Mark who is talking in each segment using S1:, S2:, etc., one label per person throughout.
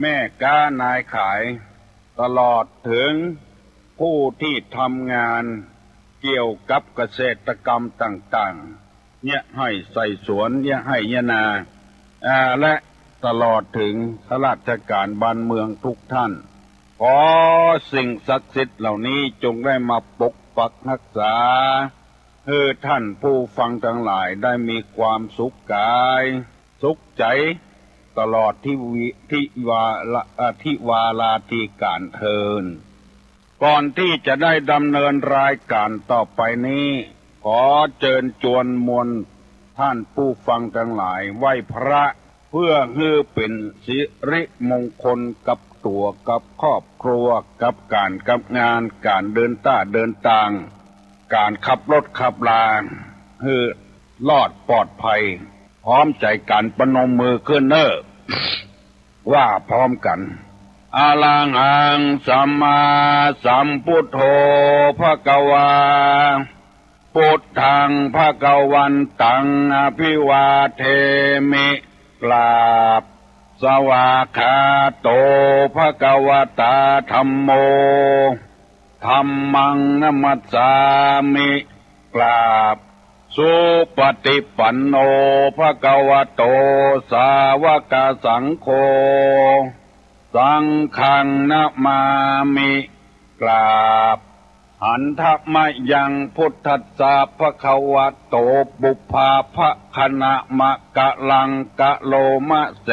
S1: แม่ค้านายขายตลอดถึงผู้ที่ทำงานเกี่ยวกับเกษตรกรรมต่างๆเนี่ยให้ใส่สวนเนี่ยให้ยนาและตลอดถึงข้าราชการบ้านเมืองทุกท่านขอสิ่งศักดิ์สิทธิ์เหล่านี้จงได้มาปกปักรักษาให้ท่านผู้ฟังทั้งหลายได้มีความสุขกายสุขใจตลอดที่วาลาธิการเทินก่อนที่จะได้ดำเนินรายการต่อไปนี้ขอเชิญชวนมวลท่านผู้ฟังทั้งหลายไหว้พระเพื่อให้เป็นสิริมงคลกับตัวกับครอบครัวกับการกับงานการเดินต่างการขับรถขับลาให้รอดปลอดภัยพร้อมใจกันประนมมือขึ้นว่าพร้อมกันอะลังหังสัมมาสัมพุทโธภควาพุทธังภควันตังอภิวาเทมิกราบสวากขาโตภควตาธัมโมธัมมังนัมมัสสามิกราบสุปฏิปันโนภควโตสาวกสังโฆสังฆังนะมามิกราบหันทมะยังพุทธัสสะภควโตบุพพาภคณะมะกะลังกะโลมะเส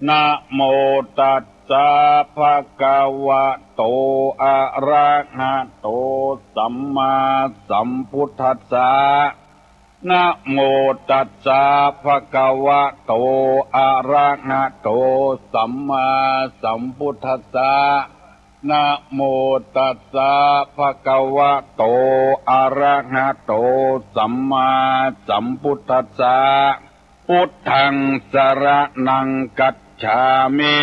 S1: นะโมตัสสะภะคะวะโตอะระหะโตสัมมาสัมพุทธัสสะนะโมตัสสะภะคะวะโตอะระหะโตสัมมาสัมพุทธัสสะนะโมตัสสะภะคะวะโตอะระหะโตสัมมาสัมพุทธัสสะพุทธังสรณังกัจฉามิ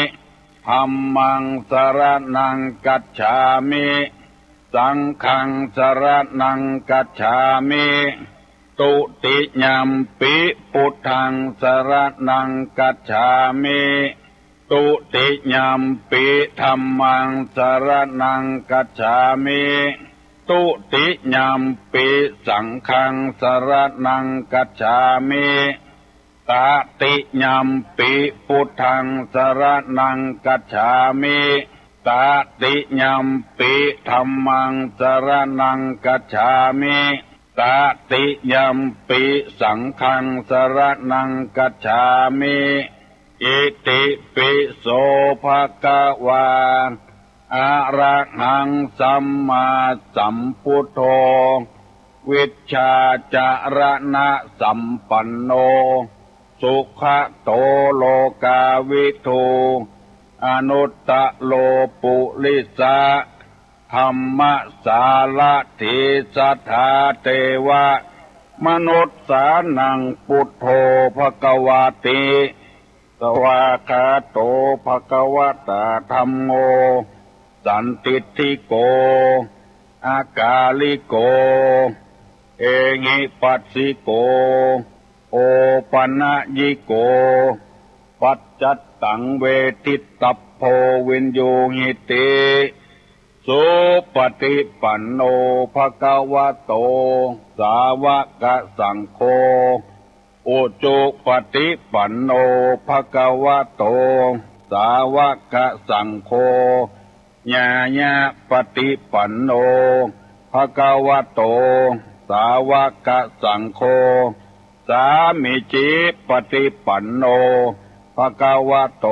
S1: ธัมมังสรณังกัจฉามิสังฆังสรณังกัจฉามิตุติยัมปิพุทธังสรณังกัจฉามิตุติยัมปิธัมมังสรณังกัจฉามิตุติยัมปิสังฆังสรณังกัจฉามิตติยัมปิพุทธังสรณังกัจฉามิตติยัมปิธัมมังสรณังกัจฉามิตติยัมปิสังฆังสรณังกัจฉามิอิติปิโสภะคะวาอะระหังสัมมาสัมพุทโธวิชชาจารณะสัมปันโนสุขโตโลกาวิทูอนุตตโลปุริสะธรรมสารถิสัทธาเทวะมนุษย์สานังพุทโธภควาติสวากขาโตภควตาธัมโมสันติทิโกอากาลิโกเอหิปัสสิโกโอปัญญิโกปัจจัตตังเวทิตัพโพวินโยหิติสุปฏิปันโนภควโตสาวกสังโฆอุจุปฏิปันโนภควโตสาวกสังโฆญาญาปฏิปันโนภควโตสาวกสังโฆสามิจิปฏิปันโนภควโต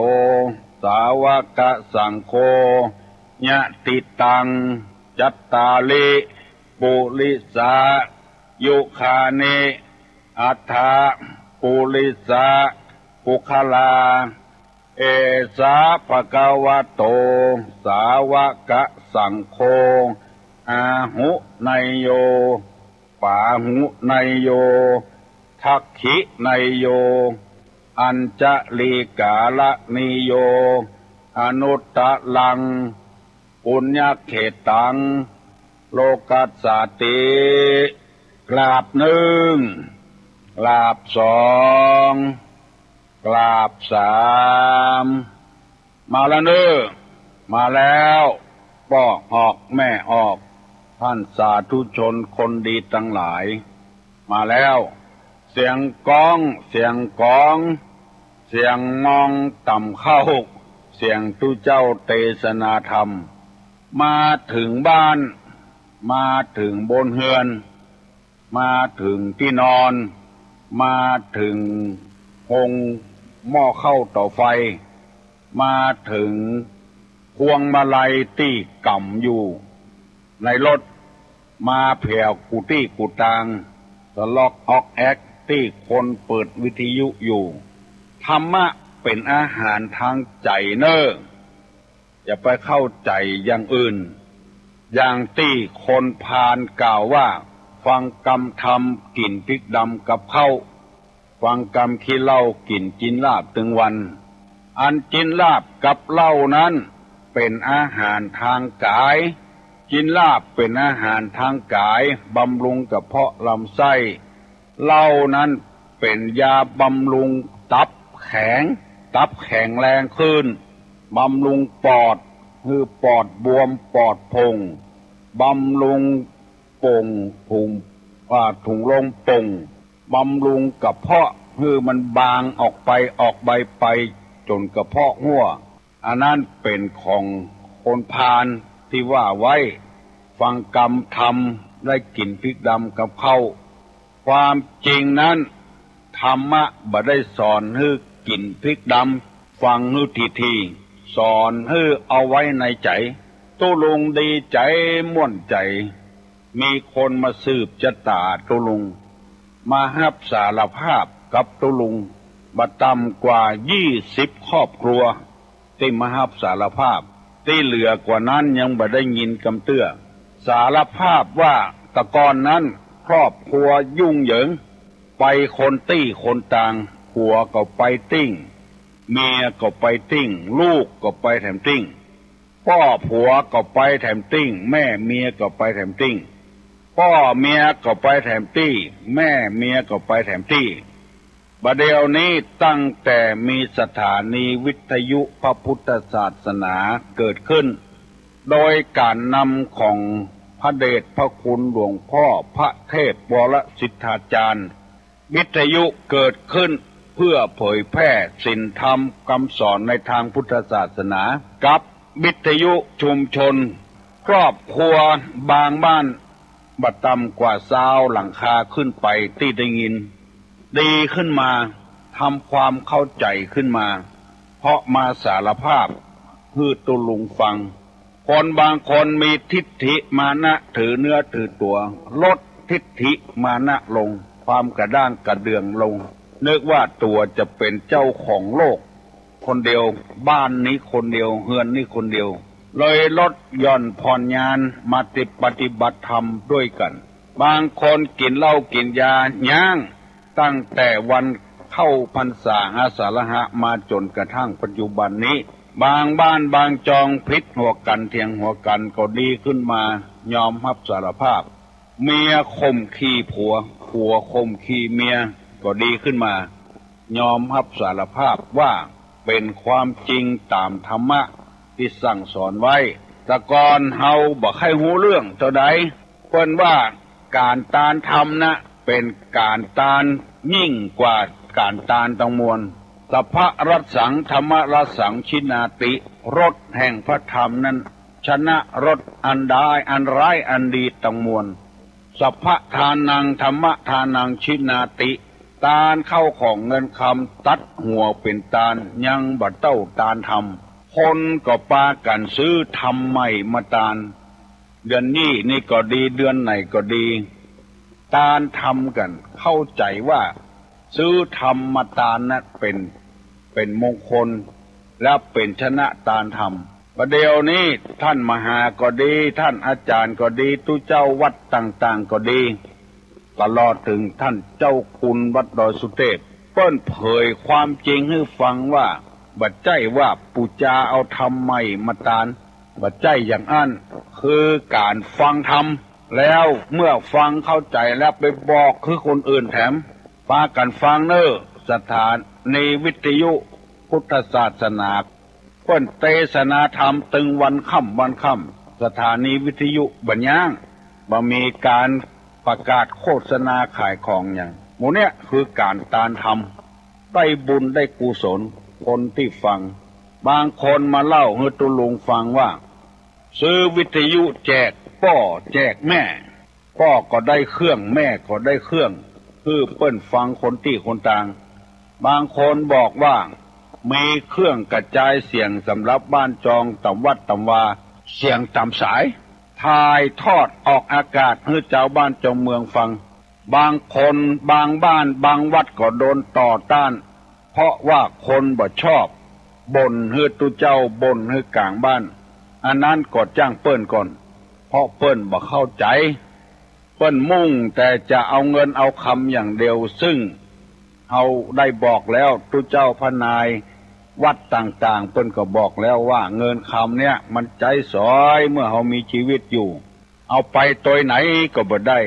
S1: สาวกสังโฆญะติตังจัตตาลิปุริสายุคานิอัฏฐปุริสาปุคลาเอสาภควโตสาวกสังโฆอาหุไนโยปาหุไนโยทักขิไนโยอัญจลีกาลนิโยอนุตตลังปุญญเขตังโลกัสสติกราบหนึ่งกราบสอง กราบสามมาแล้วเน้อมาแล้วพ่อออกแม่ออกท่านสาธุชนคนดีทั้งหลายมาแล้วเสียงก้องเสียงกองเสียงมองต่ำเข้าเสียงทุเจ้าเทศนาธรรมมาถึงบ้านมาถึงบนเฮือนมาถึงที่นอนมาถึงหงหม้อข้าวต่อไฟมาถึงพวงมาลัยที่กำอยู่ในรถมาแผ่วกุตี้กุตางตลอกออกแอกที่คนเปิดวิทยุอยู่ธรรมะเป็นอาหารทางใจเนออย่าไปเข้าใจอย่างอื่นอย่างที่คนพาลกล่าวว่าฟังกรรมทำกินพริกดำกับข้าวฟังกรรมขี้เหล้ากินจินลาบถึงวันอันจินลาบกับเหล้านั้นเป็นอาหารทางกายจินลาบเป็นอาหารทางกายบำรุงกระเพาะลำไส้เหล้านั้นเป็นยาบำรุงตับแข็งแรงขึ้นบำรุงปอดคือปอดบวมปอดพองบำรุงป่งถุงลมป่งบำรุงกระเพาะคือมันบางออกใบไปจนกระเพาะหัวอันนั้นเป็นของคนพาลที่ว่าไว้ฟังกรรมทำได้กินพริกดำกับข้าวความจริงนั้นธรรมะบ่ได้สอนให้กินพริกดำฟังให้ทีสอนให้เอาไว้ในใจตุลุงดีใจม่วนใจมีคนมาสืบชะตาตุลุงมาฮับสารภาพกับตุลุงบ่ต่ำกว่า20 ครอบครัวที่มาฮับสารภาพที่เหลือกว่านั้นยังบ่ได้ยินกำเตื้อสารภาพว่าตะกอนนั้นครอบครัวยุ่งเหยิงไปคนตี้คนต่างผัวก็ไปติ้งเมียก็ไปติ้งลูกก็ไปแถมติ้งพ่อผัวก็ไปแถมติ้งแม่เมียก็ไปแถมติ้งพ่อเมียก็ไปแถมตี้แม่เมียก็ไปแถมตี้บัดเดี๋ยวนี้ตั้งแต่มีสถานีวิทยุพระพุทธศาสนาเกิดขึ้นโดยการนำของพระเดชพระคุณหลวงพ่อพระเทพวรสิทธาจารย์วิทยุเกิดขึ้นเพื่อเผยแพร่ศีลธรรมคำสอนในทางพุทธศาสนากับวิทยุชุมชนครอบครัวบางบ้านบัดต่ำกว่า20หลังคาขึ้นไปที่ได้ยินดีขึ้นมาทำความเข้าใจขึ้นมาเพราะมาสารภาพฮือตุลุงฟังคนบางคนมีทิฏฐิมานะถือเนื้อถือตัวลดทิฏฐิมานะลงความกระด้างกระเดืองลงนึกว่าตัวจะเป็นเจ้าของโลกคนเดียวบ้านนี้คนเดียวเฮือนนี้คนเดียวเลยลดหย่อนผ่อนญาณมาปฏิบัติธรรมด้วยกันบางคนกินเหล้ากินยาย่างตั้งแต่วันเข้าพรรษาอาสาฬหะมาจนกระทั่งปัจจุบันนี้บางบ้านบางจองพลิกหัวกันเทียงหัวกันก็ดีขึ้นมายอมรับสารภาพเมียข่มขี้ผัวข่มขี้เมียก็ดีขึ้นมายอมรับสารภาพว่าเป็นความจริงตามธรรมะที่สั่งสอนไว้แต่ก่อนเฮาบ่ใครหูเรื่องเท่าใดเพิ่นว่าการตานธรรมนะเป็นการตานยิ่งกว่าการตานทั้งมวลสัพพะรัสสังธรรมรัสสังชินาติรสแห่งพระธรรมนั้นชนะรสอันได้อันร้ายอันดีทั้งมวลสัพพะทานังธรรมทานังชินาติตานเข้าของเงินคำตัดหัวเป็นตานยังบัดเต้าตานทำคนก็ปากันซื้อทำใหม่มาตานเดือนนี้นี่ก็ดีเดือนไหนก็ดีตานทำกันเข้าใจว่าซื้อธรรมมาตานนั้นเป็นมงคลและเป็นชนะตานธรรมประเดี๋ยวนี้ท่านมหาก็ดีท่านอาจารย์ก็ดีทุเจ้าวัดต่างๆก็ดีตลอดถึงท่านเจ้าคุณวัดดอยสุเทพเปิ้นเผยความจริงให้ฟังว่าบัดใจว่าปูจาเอาธรรมใหม่มาตานบัดใจอย่างอั้นคือการฟังธรรมแล้วเมื่อฟังเข้าใจแล้วไปบอกคือคนอื่นแถมพากันฟังเนอ สถานในวิทยุพุทธศาสนาเพิ่นเทศนาธรรมตึงวันค่ำวันค่ำสถานีวิทยุบัญญังบ่มีการประกาศโฆษณาขายของอย่างหมู่เนี้ยคือการตานธรรมได้บุญได้กุศลคนที่ฟังบางคนมาเล่าให้ตุลุงฟังว่าซื้อวิทยุแจกพ่อแจกแม่พ่อก็ได้เครื่องแม่ก็ได้เครื่องคือเปิ้นฟังคนที่คนต่างบางคนบอกว่ามีเครื่องกระจายเสียงสำหรับบ้านจองตำวัดตำวาเสียงตามสายถ่ายทอดออกอากาศให้เจ้าบ้านเจ้าเมืองฟังบางคนบางบ้านบางวัดก็โดนต่อต้านเพราะว่าคนบ่ชอบบ่นให้ตุเจ้าบ่นให้กลางบ้านอันนั้นก็จ้างเปิ้นก่อนเพราะเปิ้นบ่เข้าใจเปิ้นมุ่งแต่จะเอาเงินเอาคำอย่างเดียวซึ่งเอาได้บอกแล้วตุเจ้าพนายวัดต่างๆเปิ้นก็บอกแล้วว่าเงินคำเนี่ยมันใจสอยเมื่อเฮามีชีวิตอยู่เอาไปตัวไหนก็บ่ได้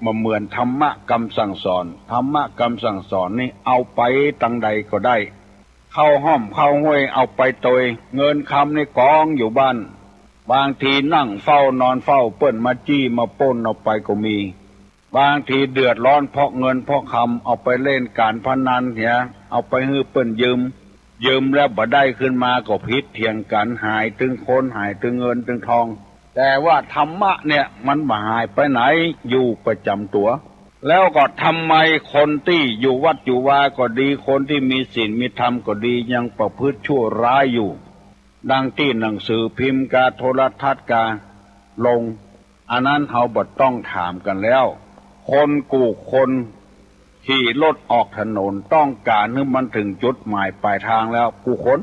S1: มาเหมือนธรรมะคำสั่งสอนธรรมะคำสั่งสอนนี่เอาไปตังใดก็ได้เข้าห้อมเข้าห้วยเอาไปตัวเงินคำในกองอยู่บ้านบางทีนั่งเฝ้านอนเฝ้าเปิ้นมาจี้มาปล้นเอาไปก็มีบางทีเดือดร้อนเพราะเงินเพราะคำเอาไปเล่นการพนันเนี่ยเอาไปให้เปิ้นยืมแล้วบ่ได้ขึ้นมาก็พิษเถียงกันหายถึงคนหายถึงเงินถึงทองแต่ว่าธรรมะเนี่ยมันบ่หายไปไหนอยู่ประจำตัวแล้วก็ทำไมคนที่อยู่วัดอยู่วาก็ดีคนที่มีศีลมีธรรมก็ดียังประพฤติชั่วร้ายอยู่ดังที่หนังสือพิมพ์กาโทรทัศน์กาลงอันนั้นเฮาบ่ต้องถามกันแล้วคนกูคนขี่รถออกถนนต้องการให้มันถึงจุดหมายปลายทางแล้วกูคน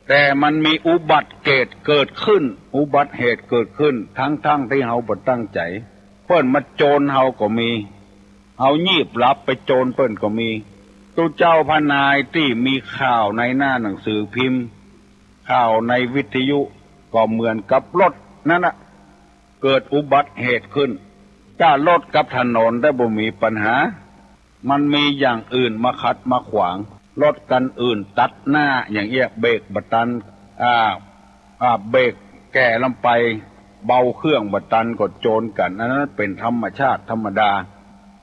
S1: แต่มันมีอุบัติเหตุเกิดขึ้นอุบัติเหตุเกิดขึ้นทั้งที่เฮาบ่ตั้งใจเพิ่นมาโจรเฮาก็มีเฮายีบรับไปโจรเพิ่นก็มีตุเจ้าพนายที่มีข่าวในหน้าหนังสือพิมพ์ข่าวในวิทยุก็เหมือนกับรถนั่นน่ะเกิดอุบัติเหตุขึ้นถ้ารถกับถนนได้บ่มีปัญหามันมีอย่างอื่นมาขัดมาขวางรถกันอื่นตัดหน้าอย่างเอี้ยเบรกบัตันเบรกแก่ลำไปเบาเครื่องบัตันก็โจรกันอันนั้นเป็นธรรมชาติธรรมดา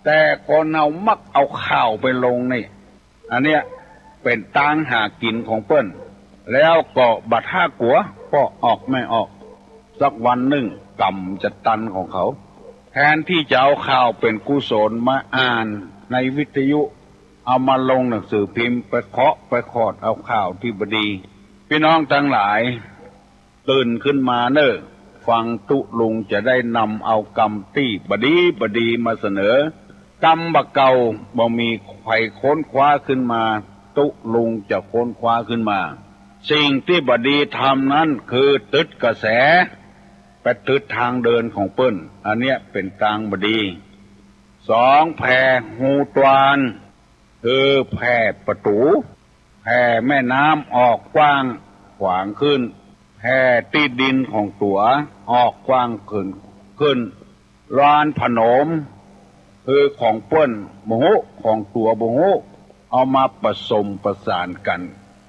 S1: แต่คนเอามักเอาข่าวไปลงนี่อันเนี้ยเป็นทางหากินของเปิ้นแล้วก็บัดห้ากัวก็ออกไม่ออกสักวันหนึ่งกรรมจะตันของเขาแทนที่จะเอาข่าวเป็นกุศลมาอ่านในวิทยุเอามาลงหนังสือพิมพ์ไปเคาะไปขอดเอาข่าวที่บดีพี่น้องทั้งหลายตื่นขึ้นมาเนอะฟังตุลุงจะได้นำเอากรรมที่บดีมาเสนอกรรมบะเก่าบ่มีใครค้นคว้าขึ้นมาตุลุงจะค้นคว้าขึ้นมาสิ่งที่บดีทำนั้นคือตึดกระแสไปตึดทางเดินของเปิ้นอันเนี้ยเป็นทางบดีสองแผ่หูตวานคือแผ่ประตูแผ่แม่น้ำออกกว้างขวางขึ้นแผ่ตีดินของตัวออกกว้างขึ้นร้านผนมคือของเปิ้นโมโหของตัวโมโหเอามาผสมประสานกัน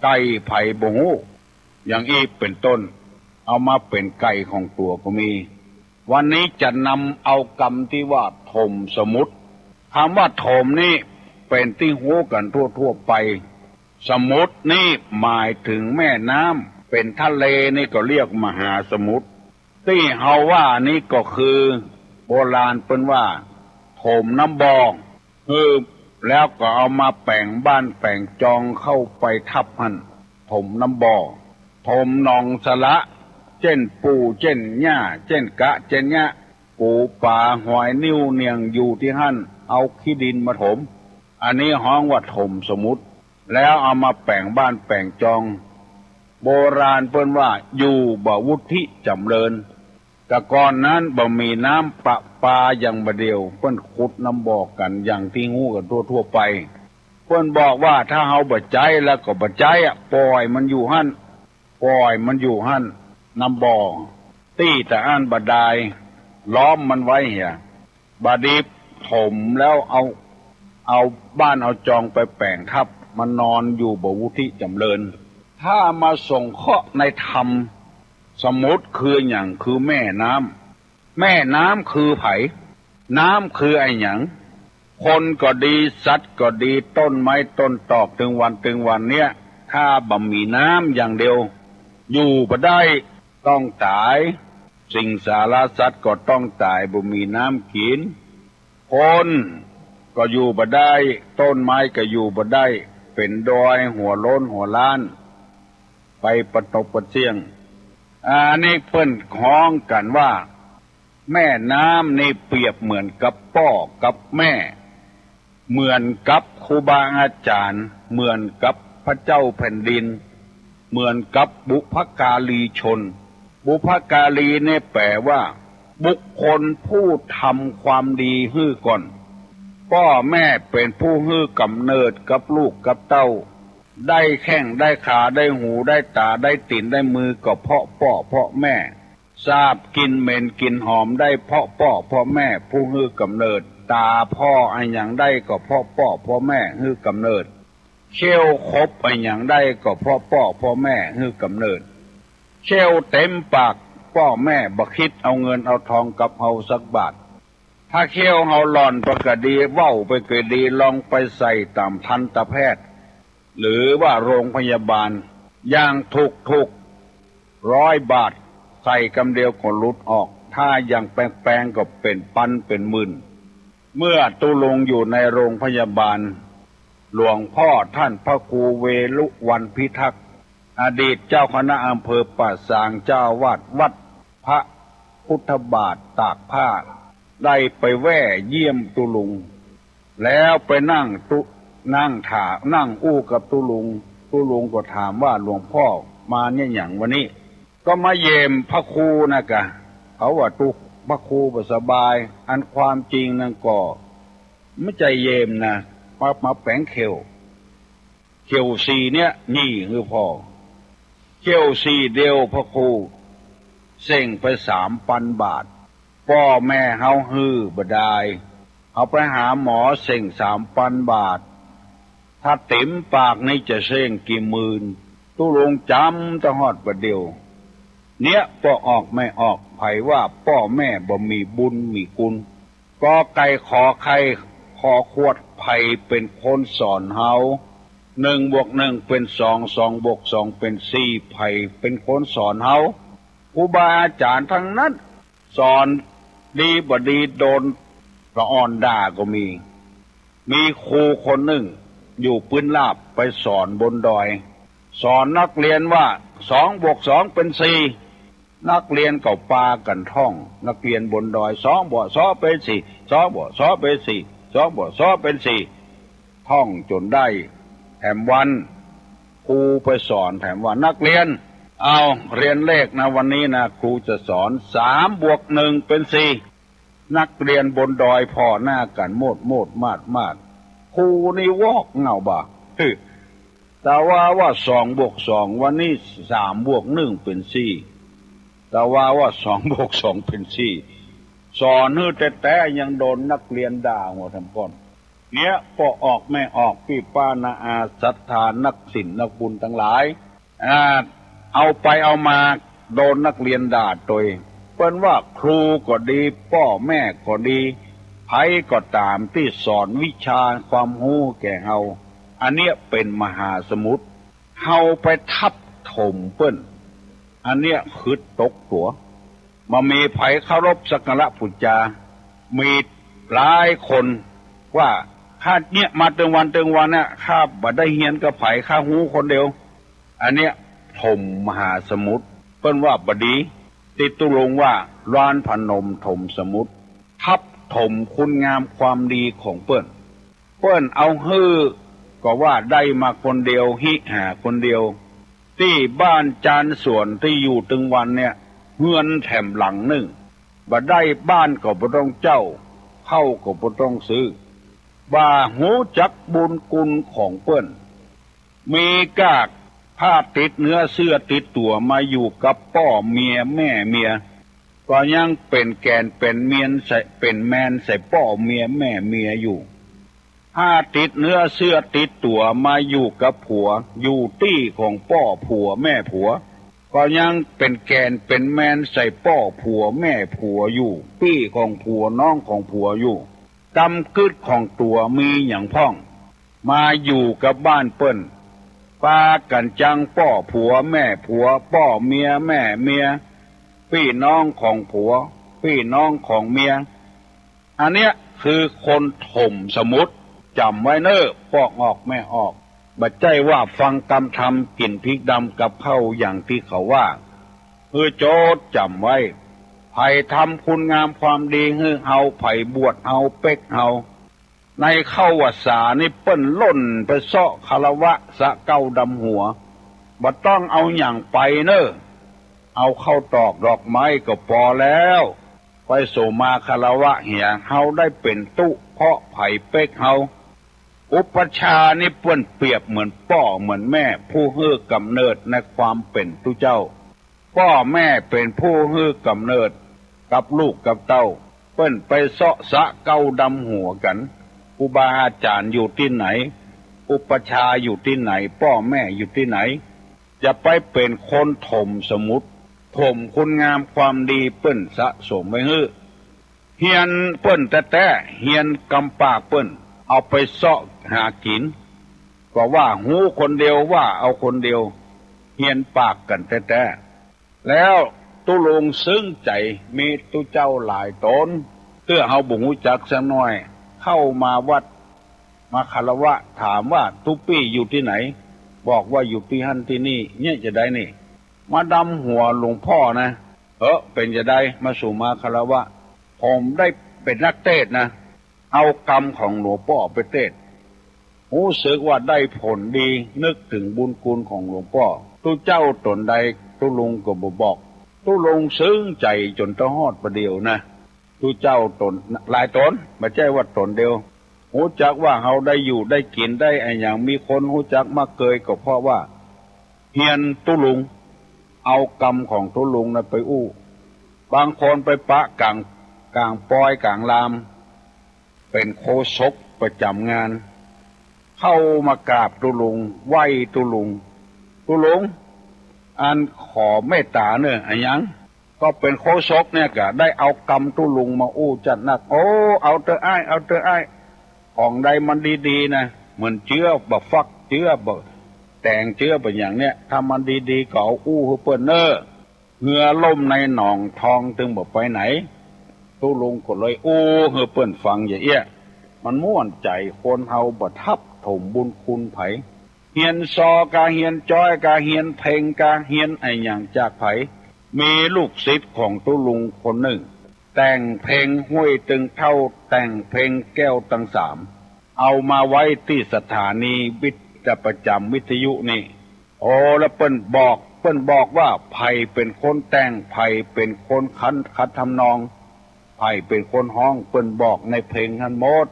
S1: ไก่ไผ่โมโหอย่างอีกเป็นต้นเอามาเป็นไก่ของตัวก็มีวันนี้จะนำเอากรรมที่ว่าถมสมุทรคำว่าถมนี่เป็นที่หูกันทั่วไปสมุทรนี่หมายถึงแม่น้ำเป็นทะเลนี่ก็เรียกมหาสมุทรที่เฮาว่านี่ก็คือโบราณเปิ้นว่าถมน้ำบ่อคือแล้วก็เอามาแปลงบ้านแปลงจองเข้าไปทับหั่นถมน้ำบ่อถมหนองสละเช่นปูเช่นหญ้าเช่นกะเช่นหญ้าปูป่าหอยนิ้วเนียงอยู่ที่หั่นเอาขี้ดินมาถมอันนี้ฮ้องว่าถมสมุทรแล้วเอามาแปลงบ้านแปลงจองโบราณเปิ้นว่าอยู่บ่วุฒิจำเริญแต่ก่อนนั้นบ่มีน้ำประปาอย่างบ่เดียวเปิ้นขุดน้ำบ่อกันอย่างที่งูกันทั่วไปเปิ้นบอกว่าถ้าเฮาบ่ใจแล้วก็บ่ใจปล่อยมันอยู่หั่นน้ำบ่อตี้แต่อ่านบดายล้อมมันไว้เหี่ยบาดีถมแล้วเอาบ้านเอาจองไปแปลงทับ มันนอนอยู่บวุธิจำเริญถ้ามาส่งเคราะห์ในธรรมสมมติคืออย่างคือแม่น้ำแม่น้ำคือไผน้ำคือไอ้หยังคนก็ดีสัตว์ก็ดีต้นไม้ต้นตอกถึงวันเนี้ยถ้าบ่มีน้ำอย่างเดียวอยู่บ่ได้ต้องตายสิ่งสารสัตว์ก็ต้องตายบ่มีน้ำกินคนก็อยู่บ่ได้ต้นไม้ก็อยู่บ่ได้เป็นดอยหัวโล้นหัวล้านไปประตกประเจียงอันนี้เพิ่นค้องกันว่าแม่น้ำนี่เปรียบเหมือนกับพ่อกับแม่เหมือนกับครูบาอาจารย์เหมือนกับพระเจ้าแผ่นดินเหมือนกับบุพการีชนบุพการีเนี่ยแปลว่าบุคคลผู้ทำความดีฮื้อก่อนพ่อแม่เป็นผู้ฮื้อกำเนิดกับลูกกับเต้าได้แข้งได้ขาได้หูได้ตาได้ตีนได้มือก็เพราะพ่อเพราะแม่ทราบกินเหม็นกินหอมได้เพราะพ่อเพราะแม่ผู้ฮื้อกำเนิดตาพ่ออันอย่างได้ก็เพราะพ่อเพราะแม่ฮื้อกำเนิดเชี่ยวคบอันอย่างได้ก็เพราะพ่อเพราะแม่ฮื้อกำเนิดเชี่ยวเต็มปากพ่อแม่บ่คิดเอาเงินเอาทองกับเฮาสักบาทถ้าเขี้ยวเฮาหล่อนประกดีเว้าไปเกดีลองไปใส่ตามทันตแพทย์หรือว่าโรงพยาบาลอย่างถูก100 บาทใส่กำเดียวก็หลุดออกถ้าอย่างแปลงๆก็เป็นพันเป็นหมื่นเมื่อตุลงอยู่ในโรงพยาบาลหลวงพ่อท่านพระครูเวลุวันพิทักษ์อดีตเจ้าคณะอำเภอป่าซางเจ้าวาดวัดพระพุทธบาทตากผ้าได้ไปแว่เยี่ยมตุลุงแล้วไปนั่งอู้กับตุลุงก็ถามว่าหลวงพ่อมาเนี่ยอย่างวันนี้ก็มาเยี่ยมพระครูนะกะเขาว่าพระครูบ่สบายอันความจริงนั่นก็ไม่ใจเยี่ยมนะมาแปลงเขียวสีเนี่ยนี่คือพ่อเขียวสีเดียวพระครูเส่งไป3,000 บาทพ่อแม่เฮาฮื้อบ่ได้เอาไปหาหมอเส่ง3,000 บาทถ้าเต็มปากนี่จะเส่งกี่หมื่นตุลงจำตะฮอดประเดียวเนี้ยพ่อออกไม่ออกไผว่าพ่อแม่บ่มีบุญมีกุลกอไก่ขอไข่ขอขวดไผเป็นคนสอนเฮา1+1เป็น2 2+2เป็น4ไผเป็นคนสอนเฮาครูบาอาจารย์ทั้งนั้นสอนดีบ่ดีโดนละอ่อนด่าก็มีครูคนหนึ่งอยู่ปืนลาบไปสอนบนดอยสอนนักเรียนว่า2+2เป็น4นักเรียนก็ปากันท่องนักเรียนบนดอย2+2เป็น4 2+2เป็น4 2+2เป็น4ท่องจนได้แถมวันครูไปสอนแถมว่านักเรียนเอาเรียนเลขนะวันนี้นะครูจะสอน3+1เป็น4นักเรียนบนดอยพอหน้ากันโมดมาดครูนี่วอกเงาบ่แต่ว่า2+2วันนี้3+1เป็น4แต่ว่า2+2เป็น4สอนฮื้อแต่ยังโดนนักเรียนด่าหัวทำก้อนเนี้ยพอออกไม่ออกพี่ป้านาอาศรัทธานักศิลป์นักบุญทั้งหลายเอาไปเอามาโดนนักเรียนด่าโดยเปิ้นว่าครูก็ดีพ่อแม่ก็ดีไผก็ตามที่สอนวิชาความรู้แก่เฮาอันเนี้ยเป็นมหาสมุทรเฮาไปทับถมเปิ้นอันเนี้ยคือตกตัวมามีไผเคารพสักการะพุทธจามีหลายคนว่าข้าเนี่ยมาตึงวันเนี่ยข้าบ่ได้เฮียนกับไผข้าหูคนเดียวอันเนี้ยถมมหาสมุทรเปิ้นว่าบดีติดตุลงว่าร้านพนมถมสมุทรทับถมคุณงามความดีของเปิ้นเอาฮื้อก็ว่าได้มาคนเดียวหิหาคนเดียวที่บ้านจานสวนที่อยู่ตึงวันเนี่ยเฮือนแถมหลังหนึ่งบ่ได้บ้านก็บ่ต้องเจ้าเข้าก็บ่ต้องซื้อว่าหูจักบุญคุณของเปิ้นมีกากผ้าติดเนื้อเสื้อติดตัวมาอยู่กับพ่อเมียแม่เมียก็ยังเป็นแกนเป็นเมียนใส่เป็นแมนใส่พ่อเมียแม่เมียอยู่ ถ้าติดเนื้อเสื้อติดตัวมาอยู่กับผัวอยู่ตี้ของพ่อผัวแม่ผัวก็ยังเป็นแกนเป็นแมนใส่พ่อผัวแม่ผัวอยู่ปี้ของผัวน้องของผัวอยู่กำกึดของตัวมีอย่างพ่องมาอยู่กับบ้านเปิ้นปากันจังพ่อผัวแม่ผัวพ่อเมียแม่เมียพี่น้องของผัวพี่น้องของเมียอันเนี้ยคือคนถมสมุดจำไว้เนอะปอกออกแม่ออกบัดใจว่าฟังกรรมทำกินพริกดำกับข้าวอย่างที่เขาว่าโจทย์จำไว้ไผ่ทำคุณงามความดีฮือเฮาไผ่บวชเฮาเป็กเฮาในเข้าวัดสานี่เปิ้นล่นไปเซาะคารวะสะเก้าดำหัวบ่ต้องเอาอย่างไปเนอะเอาเข้าตอกดอกไม้ก็พอแล้วไปโสมาคารวะเหียเฮาได้เป็นตุเพาะไผ่เป็กเฮาอุปชานี่เปิ้นเปรียบเหมือนพ่อเหมือนแม่ผู้ฮื้อกำเนิดในความเป็นตุเจ้าพ่อแม่เป็นผู้ฮื้อกำเนิดกับลูกกับเต้าเปิ้นไปเซาะสะเก้าดำหัวกันครูบาอาจารย์อยู่ที่ไหนอุปชาอยู่ที่ไหนพ่อแม่อยู่ที่ไหนจะไปเป็นคนถมสมุดถมคุณงามความดีเปิ้นสะสมไว้ฮื้อเฮียนเปิ้นแต่เฮียนกำปากเปิ้นเอาไปเสาะหากินก็ว่าหูคนเดียวว่าเอาคนเดียวเฮียนปากกันแต่แล้วตุลงซึ้งใจมีตุเจ้าหลายตนเพื่อเฮาบ่ฮู้จักสักหน่อยเข้ามาวัดมาคารวะถามว่าทุกปี้อยู่ที่ไหนบอกว่าอยู่ที่หั่นที่นี่เนี่ยจะได้นี่มาดำหัวหลวงพ่อนะเป็นจะได้มาสู่มาคารวะผมได้เป็นนักเทศนะเอากรรมของหลวงพ่อไปเทศรู้สึกว่าได้ผลดีนึกถึงบุญคุณของหลวงพ่อตุเจ้าตนใดตุลุงก็บ่บอกตุลุงซึ้งใจจนตะฮอดประเดียวนะตุเจ้าตนหลายตนไม่ใช่ว่าตนเดียวหูจักว่าเฮาได้อยู่ได้กินได้ไอ้อย่างมีคนหูจักมาเกยก็เพราะว่าเฮียนตุลุงเอากรรมของตุลุงนะไปอู้บางคนไปปะกลางปอยกลางลามเป็นโคศกประจำงานเข้ามากราบตุลุงไหว้ตุลุงอันขอเมตตาเนอะไอ้ยังก็เป็นโคศกเนี่ยก็ได้เอากรรมตุลุงมาอู้จัดหนักเอาเตออ้ายของใดมันดีๆนะเหมือนเชื้อบ่ฟักเชื้อบ่แต่งเชื้อเป็นอย่างเนี้ยถ้ามันดีๆก็เอาอู้ให้เปิ้นเนอะเหงื่อล่มในหนองทองถึงบ่ไปไหนตุลุงก็เลยอู้ให้เปิ้นฟังอย่างเอี้ยมันม่วนใจคนเฮาบ่ทับถมบุญคุณไผเฮียนซอกาเฮียนจ้อยกาเฮียนเพลงกาเฮียนไอ้อย่างจากไผมีลูกศิษย์ของตุลุงคนหนึ่งแต่งเพลงห้วยตึงเท่าแต่งเพลงแก้วตั้งสามเอามาไว้ที่สถานีวิทยุประจำวิทยุนี่แล้วเปิ้นบอกว่าไผเป็นคนแต่งไผเป็นคนคัดทำนองไผเป็นคนห้องเปิ้นบอกในเพลงฮันหมด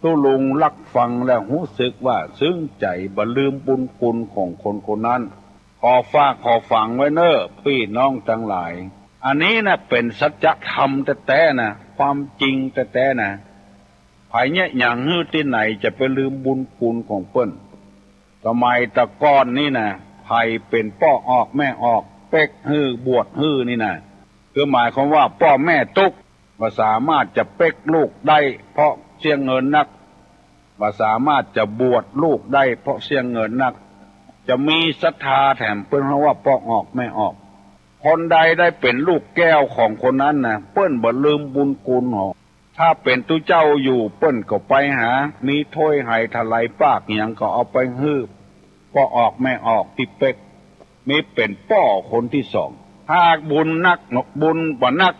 S1: ตุลุงลักฟังแล้วรู้สึกว่าซึ้งใจบ่ลืมบุญคุณของคนคนนั้นขอฟังไว้เนอะพี่น้องทั้งหลายอันนี้นะเป็นสัจธรรมแต่นะความจริงแต่นะไผเนี่ยอย่างฮื้อที่ไหนจะไปลืมบุญคุณของเปิ้นสมัยตะก้อนนี่นะไผเป็นพ่อออกแม่ออกเป็กฮื้อบวชฮื้อนี่นะคือหมายความว่าพ่อแม่ตุกบ่สามารถจะเป็กลูกได้เพราะเสียเงินนักบ่สามารถจะบวชลูกได้เพราะเสียเงินนักจะมีศรัทธาแถมเปิ้นเพราะว่าพ่อออกแม่ออกคนใดได้เป็นลูกแก้วของคนนั้นนะเปิ้นบ่ลืมบุญคุณหรอกถ้าเป็นตุเจ้าอยู่เปิ้นก็ไปหามีถ้วยให้ทลายปากอย่างก็เอาไปฮื้อพ่อออกแม่ออกที่เป็กมีเป็นพ่อคนที่สองถ้าบุญนักบุญบ่นัก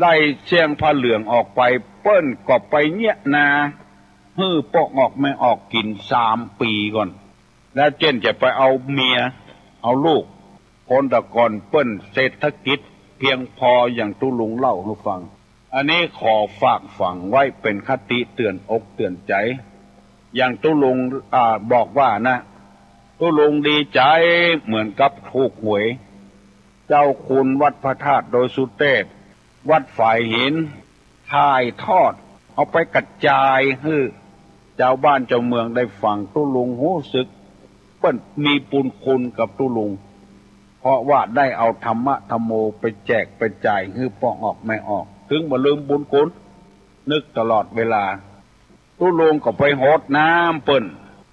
S1: ได้เชียงผ้าเหลืองออกไปเปิ้นก็ไปเนี่ยนาฮื้อพ่อออกแม่ออกกิน3 ปีก่อนแล้วเจนจะไปเอาเมียเอาลูกคนตะก่อนเปิ้นเศรษฐกิจเพียงพออย่างตุลุงเล่าให้ฟังอันนี้ขอฝากฝังไว้เป็นคติเตือนอกเตือนใจอย่างตุลุงบอกว่านะตุลุงดีใจเหมือนกับถูกหวยเจ้าคุณวัดพระธาตุโดยสุเทพวัดฝ่ายหินถ่ายทอดเอาไปกระจายฮื้อ เจ้าบ้านเจ้าเมืองได้ฟังตุลุงรู้สึกเปิ้นมีปุญคุณกับตุลุงเพราะว่าได้เอาธรรมะธรรมโมไปแจกไปจ่ายให้ป้องออกไม่ออกถึงบ่ลืมบุญคุณนึกตลอดเวลาตุลุงก็ไปโหดน้ำเปิ้น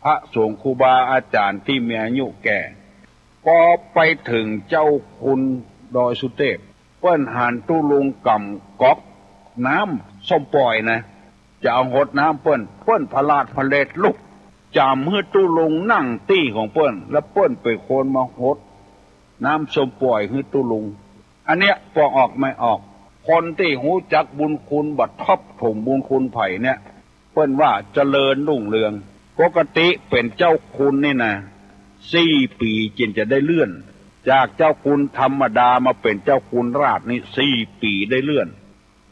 S1: พระสงฆ์ครูบาอาจารย์ที่มีอายุแก่พอไปถึงเจ้าคุณดอยสุเทพเปิ้นหันตุลุงกำก๊อกน้ำส้มปล่อยนะจะเอาหดน้ำเปิ้นพลาดพเลดลุกจามให้ตุลุงนั่งตี้ของเปิ้นแล้วเปิ้นไปโคนมาหดน้ำส้มปล่อยให้ตุลุงอันเนี้ยปอกออกไม่ออกคนที่หูจักบุญคุณบัดทบถมบุญคุณไผ่เนี่ยเปิ้นว่าเจริญรุ่งเรืองปกติเป็นเจ้าคุณนี่นะ4 ปีจึงจะได้เลื่อนจากเจ้าคุณธรรมดามาเป็นเจ้าคุณราชนี่4 ปีได้เลื่อน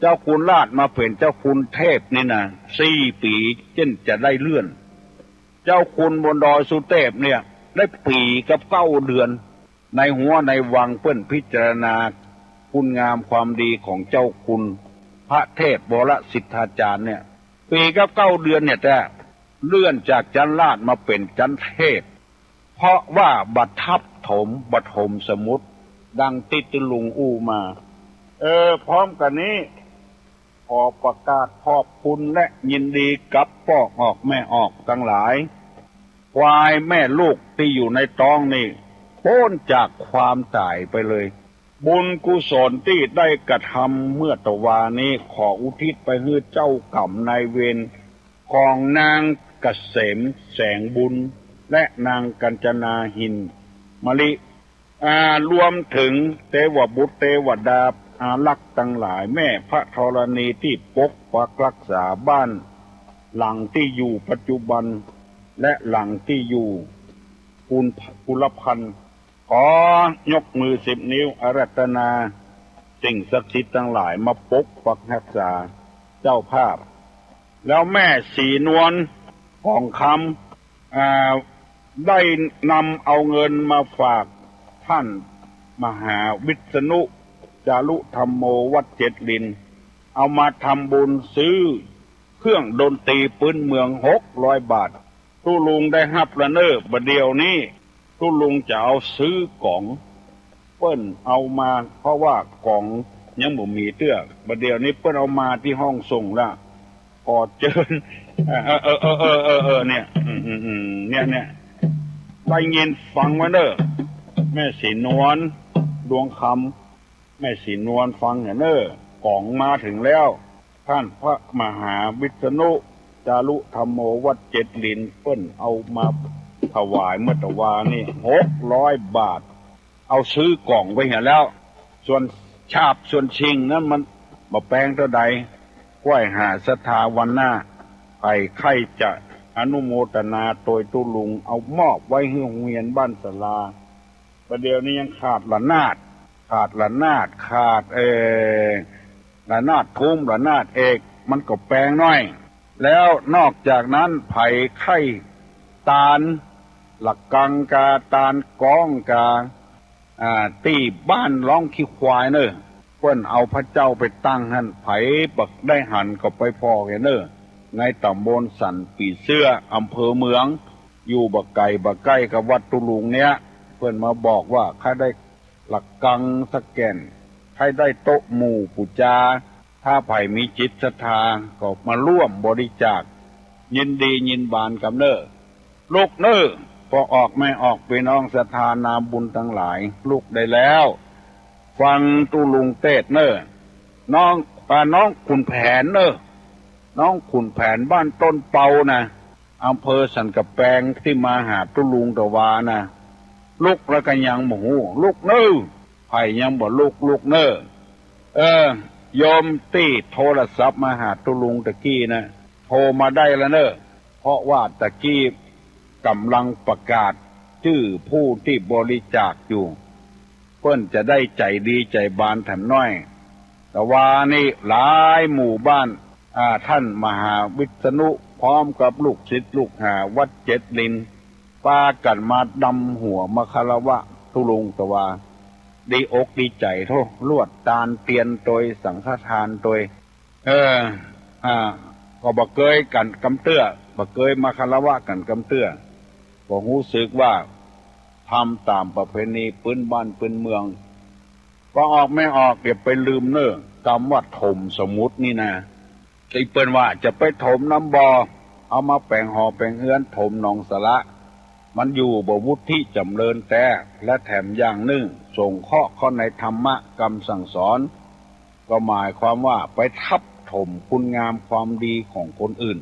S1: เจ้าคุณราชมาเป็นเจ้าคุณเทพนี่นะ4 ปีจึงจะได้เลื่อนเจ้าคุณบนดอยสุเทพเนี่ยได้ปีกับ9 เดือนในหัวในวังเปิ้นพิจารณาคุณงามความดีของเจ้าคุณพระเทพบรสิทธาจารย์เนี่ยปีกับ9 เดือนเนี่ยแต่เลื่อนจากจันราชมาเป็นจันเทพเพราะว่าบัดทับถมบัดถมสมุทรดังติตุลุงอู้มาพร้อมกันนี้ขอประกาศขอบคุณและยินดีกับพ่อออกแม่ออกทั้งหลายควายแม่ลูกที่อยู่ในท้องนี่พ้นจากความตายไปเลยบุญกุศลที่ได้กระทำเมื่อตะวานี้ขออุทิศไปให้เจ้ากรรมนายเวรของนางเกษมแสงบุญและนางกัญจนาหินมะลิรวมถึงเทวบุตรเทวดาอารักษ์ทั้งหลายแม่พระธรณีที่ปกปักรักษาบ้านหลังที่อยู่ปัจจุบันและหลังที่อยู่กุลพันธ์ขอยกมือ10 นิ้วอาราธนาสิ่งศักดิ์สิทธิ์ทั้งหลายมาปกปักรักษาเจ้าภาพแล้วแม่สีนวลทองคำได้นำเอาเงินมาฝากท่านมหาวิษณุจารุธรรมโมวัดเจ็ดลินเอามาทำบุญซื้อเครื่องดนตรีพื้นเมือง600 บาทตุลุงได้ฮับละเนอบัดเดียวนี้ตุลุงจะเอาซื้อกล่องเปิ้นเอามาเพราะว่ากล่องยังบ่มีเตื้อบัดเดียวนี้เปิ้นเอามาที่ห้องส่งละขอเชิญเนี่ยเนี่ยได้ยินฟังไว้เด้อแม่สีนวลดวงคำแม่สีนวลฟังเด้อกล่องมาถึงแล้วท่านพระมหาวิษณุจารุธรรมโมวัดเจ็ดลินเปิ้นเอามาถวายเมื่อตะวานี่600 บาทเอาซื้อกล่องไปเห็นแล้วส่วนชาบส่วนชิงนั้นมันบ่แปลงเท่าใดก้อยหาศรัทธาวันหน้าใครจะอนุโมทนาโดยตุลุงเอามอบไว้ให้โรงเรียนบ้านศาลาประเดี๋ยวนี้ยังขาดละนาดขาดละนาดทุ่มละนาดเอกมันก็แปลงน้อยแล้วนอกจากนั้นไผ่ไข่ตาลหลักกังกาตาลก้องกาตีบ้านร้องขี้ควายเนอะเปิ้นเอาพระเจ้าไปตั้งหันไผ่บักได้หันก็ไปพอเห็นเนอะในตำบลสันปีเสื้ออำเภอเมืองอยู่บักไก่บักใกล้กับวัดตุลุงเนี้ยเปิ้นมาบอกว่าใครได้หลักกังสะแก่นใครได้โต๊ะหมู่ปูจาถ้าไผ่มีจิตศรัทธาก็มาร่วมบริจาคยินดียินบานกับเนอลูกเนอพอออกไม่ออกไปน้องศรัทธานาบุญทั้งหลายลูกได้แล้วฟังตุลุงเตศเนอน้องขุนแผนเนอน้องขุนแผนบ้านต้นเปานะอำเภอสันกะแปงที่มาหาตุลุงตะวานะลูกแล้วก็ยังหมูลูกเนอไผ่ยังบ่ลูกเนอยอมตีโทรศัพท์มาหาตุลุงตะกี้นะโทรมาได้แล้วเนอะเพราะว่าตะกี้กำลังประกาศชื่อผู้ที่บริจาคอยู่เพิ่นจะได้ใจดีใจบานแถมน้อยแต่ว่านี่หลายหมู่บ้านท่านมหาวิษณุพร้อมกับลูกศิษย์ลูกหาวัดเจ็ดลินปากันมาดำหัวมาคารวะตุลุงตะวาดีอกดีใจโทลวดตาลเตียนโดยสังฆทานโดยก็บอกเกยกันกำเตื้อ บ่เคยมาคารวะกันกำเตื้อบ่รู้สึกว่าทำตามประเพณีปืนบ้านปืนเมืองก็ออกไม่ออกเดี๋ยวไปลืมเน้อกำว่าถมสมุตินี่นะที่เปิ้นว่าจะไปถมน้ำบ่อเอามาแปลงหอแปลงเฮือนถมหนองสระมันอยู่บ่วุฒิจำเริญแต่และแถมอย่างหนึ่งส่งข้อในธรรมะกรรมสั่งสอนก็หมายความว่าไปทับถมคุณงามความดีของคนอื่น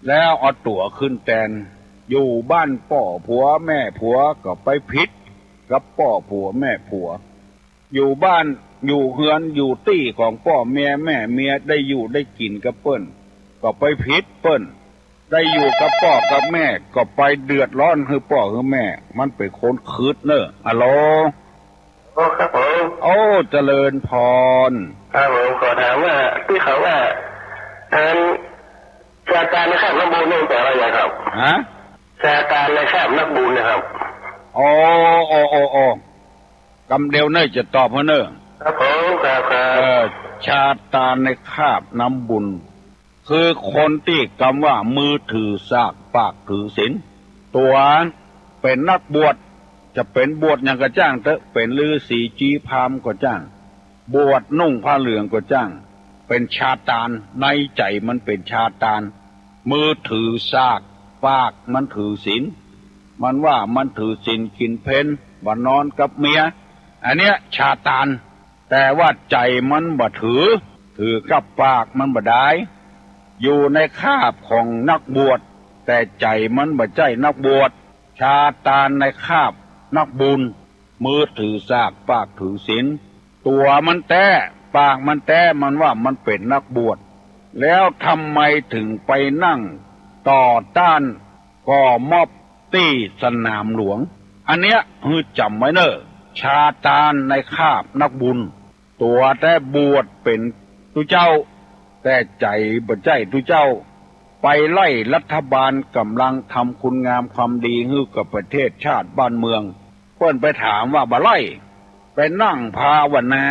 S1: แล้วเอาตั๋วขึ้นแตนอยู่บ้านป่อผัวแม่ผัวก็ไปพิษกับป่อผัวแม่ผัวอยู่บ้านอยู่เฮือนอยู่ตี้ของป่อเมียแม่เมียได้อยู่ได้กินกับเปิ้นก็ไปพิษเปิ้นได้อยู่กับป่อกับแม่ก็ไปเดือดร้อนคือป่อคือแม่มันเป็นคนคืดเนอะอะโล
S2: โอ้ครับผม
S1: โอ้เจริญพร
S2: ครับผมขอถามว่าที่เขาว่าซาตานในคาบนักบุญนี่แปลว่าอะไรครับ
S1: ฮะ
S2: ซาตานในคาบนักบุญนะครับ
S1: โอ้กำเดียวเนยจะตอบเพื่อเนอะ
S2: ครับผมครับ
S1: ชาตาในคาบน้ำบุญคือคนที่กำว่ามือถือสากปากถือศีลตัวเป็นนักบวชจะเป็นบวชอย่างก็จ้างเถอะเป็นฤาษีจีพามก็จ้างบวชนุ่งผ้าเหลืองก็จ้างเป็นชาตานในใจมันเป็นชาตานมือถือสากปากมันถือศีลมันว่ามันถือศีลกินเพนบ่นอนกับเมียอันเนี้ยชาตานแต่ว่าใจมันบ่ถือกับปากมันบ่ได้อยู่ในคาบของนักบวชแต่ใจมันบ่ใจนักบวชชาตานในคาบนักบุญมือถือสากปากถือศีลตัวมันแต่ปากมันแต่มันว่ามันเป็นนักบวชแล้วทำไมถึงไปนั่งต่อต้านก่อมอบตี้สนามหลวงอันเนี้ยคือจำไว้เนอะชาตานในคาบนักบุญตัวแต่บวชเป็นตุเจ้าแต่ใจบ่ใจตุเจ้าไปไล่รัฐบาลกำลังทำคุณงามความดีให้กับประเทศชาติบ้านเมืองเพิ่นไปถามว่าบ่ไล่ไปนั่งภาวนา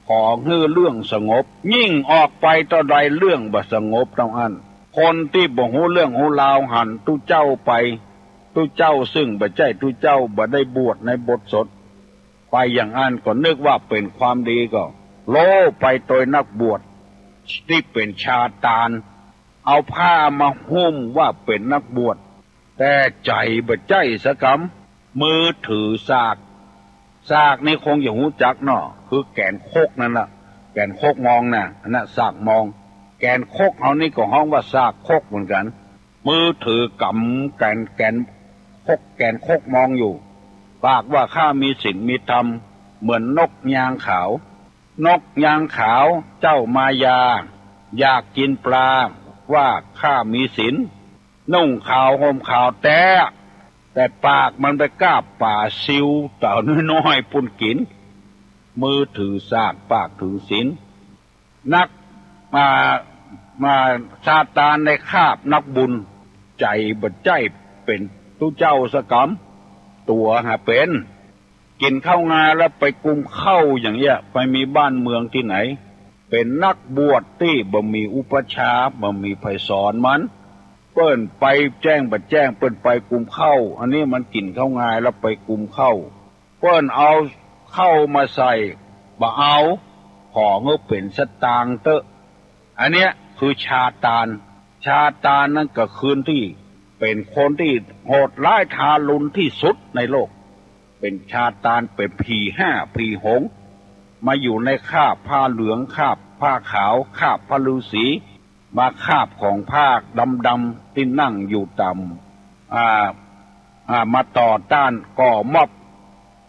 S1: ขอให้เรื่องสงบยิ่งออกไปต่อใดเรื่องบ่สงบต้องอันคนที่บ่ฮู้เรื่องฮู้ราวหันตุเจ้าไปตุเจ้าซึ่งบ่ใจตุเจ้าบ่ได้บวชในบทสดไปอย่างอันก็นึกว่าเป็นความดีก็โลไปโดยนักบวชที่เป็นชาตานเอาผ้ามาหุ้มว่าเป็นนักบวชแต่ใจบ่ใจสะกำมือถือสากนี่คงอย่าหูจักเนาะคือแกนโคกนั่นน่ะแกนโคกมองน่ะอันน่ะสากมองแกนโคกเอานี่ก็ห้องว่าสากโคกเหมือนกันมือถือกำแกนโคกมองอยู่ปากว่าข้ามีศีลมีธรรมเหมือนนกยางขาวนกยางขาวเจ้ามายาอยากกินปลาว่าข้ามีศีลนุ่งขาวห่มขาวแต่ปากมันไปกล้าป่าซิวเต่าน้อยๆปุ่นกินมือถือสากปากถือศีลนักมาซาตานในคาบนักบุญใจบ่ใจเป็นตุเจ้าสกำตัวเป็นกินข้าวงาแล้วไปกุมเข้าอย่างเงี้ยไปมีบ้านเมืองที่ไหนเป็นนักบวชที่บ่มีอุปชาบ่มีไผสอนมันเปิ้นไปแจ้งบ่แจ้งเปิ้นไปกุมเข้าอันนี้มันกินข้าวงาแล้วไปกุมเข้าเปิ้นเอาเข้ามาใส่บ่เอาขอเงเป็นสตางค์เตอะอันเนี้ยคือชาตานนั่นก็คืนที่เป็นคนที่โหดร้ายทารุณที่สุดในโลกเป็นชาตานเป็นผีผีหงมาอยู่ในคาบผ้าเหลืองคาบผ้าขาวคาบผ้าฤาษีมาคาบของผ้าดำๆที่นั่งอยู่ต่ำมาต่อต้านก่อม็อบ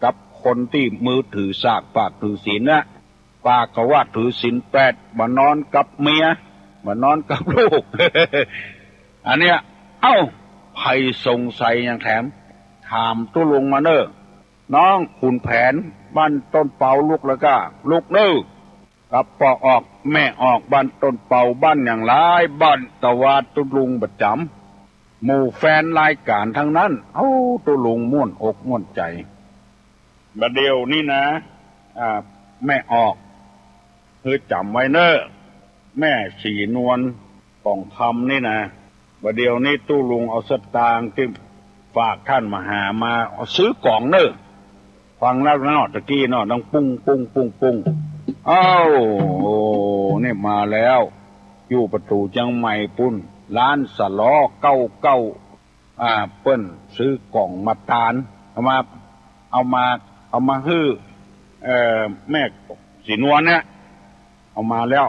S1: กับคนที่มือถือสากปากถือศีลนะปากก็ว่าถือศีล8มานอนกับเมียมานอนกับลูก อันเนี้ยไผ่สงสัยอย่างแถมถามตู้ลงมาเนอะน้องขุนแผนบ้านต้นเปาลูกแล้วก็ลูกเนอะกับปอออกแม่ออกบ้านต้นเปาบ้านอย่างไรบ้านตะวาตุลุงประจำหมู่แฟนรายการทั้งนั้นตุลุงม่วนอกม่วนใจบัดเดียวนี่นะแม่ออกคือจำไว้เนอะแม่สีนวลของธรรมนี่นะ ว่าเดี๋ยวนี้ตู้ลุงเอาสตางค์ที่ฝากท่านมาหามาเอาซื้อกล่องเนอะฟังแล้วเนาะตะกี้เนาะต้องปุ้งปุ้งปุ้งปุ้งอ้าวโอ้นี่มาแล้วอยู่ประตูจังใหม่ปุ้นร้านสะล้อเก้าเปิ้นซื้อกล่องมาตานเอามาฮื้อแม่สีนวลเนี่ยเอามาแล้ว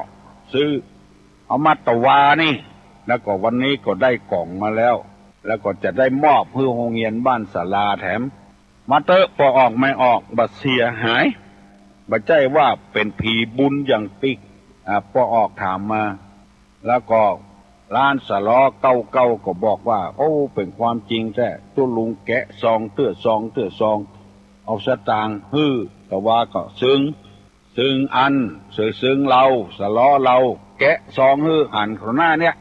S1: ซื้อเอามาตะวานี่แล้วก็วันนี้ก็ได้กล่องมาแล้วแล้วก็จะได้มอบเพื่อโรงเรียนบ้านศาลาแถมมาเตอะพอออกไม่ออกบัดเสียหายบัดใจว่าเป็นผีบุญอย่างติ๊กพอออกถามมาแล้วก็ร้านสะล้อเก้าก็บอกว่าโอ้เป็นความจริงแท้ตัวลุงแกะซองเตื้อซองเอาสตางค์ฮื้อแต่ว่าก็ซึ่งอันซึ่งเราสะล้อเราแกะซองฮื้ออ่านข้างหน้าเนี่ย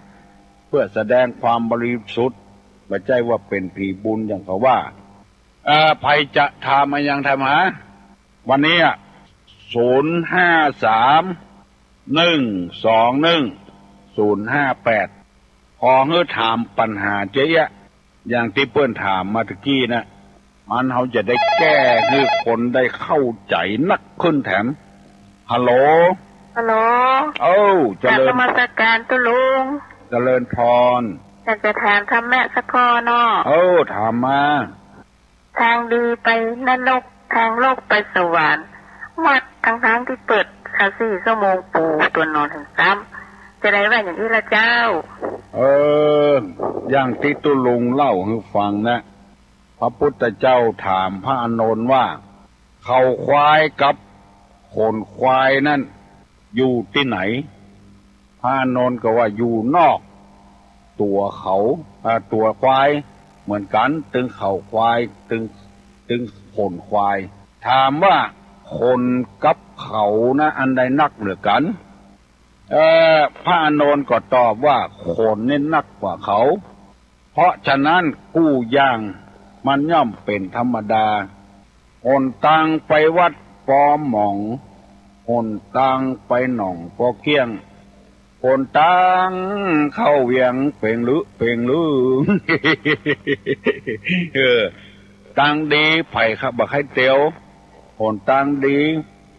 S1: เพื่อแสดงความบริสุทธิ์บัดใจว่าเป็นผีบุญอย่างเขาว่าภัยจะทำมายังทำหาวันนี้053121058พอเฮือถามปัญหาเจ๊ยะอย่างที่เปิ้นถามมาตะกี้นะมันเขาจะได้แก้ให้คนได้เข้าใจนักขึ้นแถมฮัลโหลเอ้าเจริญ
S3: นมัสการตุลุง
S1: เจริญพร
S3: จะถามทำแม่สักข้อเนาะ
S1: ถามมา
S3: ทางดีไปนรกทางโลกไปสวรรค์วัดทั้งที่เปิด24 ชั่วโมงปู่ตัวนอนถึงซ้ำจะได้ว่าอย่างที่ละเจ้า
S1: อย่างที่ตุลุงเล่าให้ฟังนะพระพุทธเจ้าถามพระอานนท์ว่าเขาควายกับขนควายนั่นอยู่ที่ไหนพระอานนท์ก็ว่าอยู่นอกตัวเขาตัวควายเหมือนกันตึงเข่าควายตึงขนควายถามว่าคนกับเขานะอันใดนักเหลือกันพระอานนท์ก็ตอบว่าคนนี่นักกว่าเขาเพราะฉะนั้นกู้ย่างมันย่อมเป็นธรรมดาโอนตังไปวัดปอหมองโอนตังไปหนองปอเกี้ยงโอนตังเข้าเวียงเป่งลือตังดีไผ่ขับบักให้เตียวโอนตังดี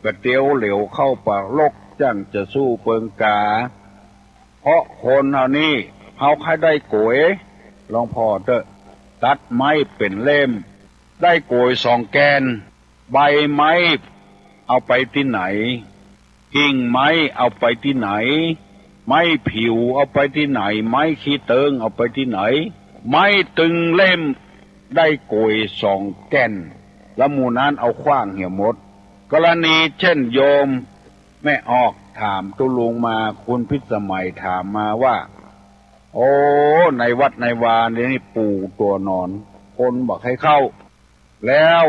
S1: กระเตียวเหลวเข้าปากลกจังจะสู้เปิงกาเพราะคนเหล่านี้เขาใครได้โกยลองพอเถอะตัดไม้เป็นเล่มได้โกย2 แกนใบไม้เอาไปที่ไหนกิ่งไม้เอาไปที่ไหนไม้ผิวเอาไปที่ไหนไม้ขี้เติงเอาไปที่ไหนไม้ตึงเล่มได้โกย2 แกนแล้วหมู่นั้นเอาขว้างเหี่ยวหมดกรณีเช่นโยมแม่ออกถามตุลุงมาคุณพิสมัยถามมาว่าโอ้ในวัดในวานี่ปู่ตัวนอนคนบอกให้เข้าแล้ว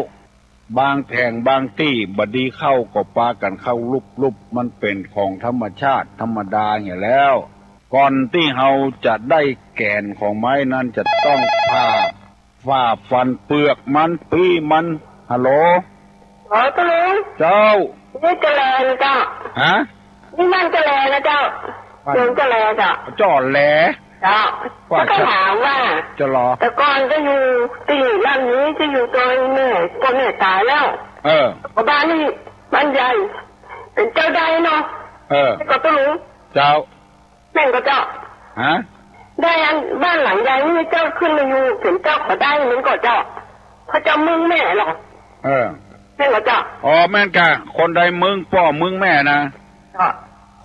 S1: บางแห่งบางที่บดีเข้าก็ปากันเข้าลุบมันเป็นของธรรมชาติธรรมดาอย่างแล้วก่อนที่เราจะได้แก่นของไม้นั้นจะต้องฝ่าฟันเปลือกมันปีมันฮัลโหล
S3: ตุลุง
S1: เจ้า
S3: นี่จะแลนะเจ้านี่มันจะแลนะเจ้าลุงจะแลเจ้า
S1: จ่อแล
S3: เจ้าก็ถามว่า
S1: จะรอ
S3: แต่ก่อนจะอยู่ร้านนี้จะอยู่ตัวแม่ก็แม่ตายแล้วบ้านนี้บ้านใหญ่เป็นเจ้าใดเนาะก็ตุลุง
S1: เจ้า
S3: แม่ก็เจ้าได้อันบ้านหลังใหญ่นี่เจ้าขึ้นมาอยู่ถึงเจ้าขอได้มันก็เจ้าเขาจะมึงแม่หรอแม่ก็เจ้า
S1: แม่นกะคนใดมึงพ่อมึงแม่นะ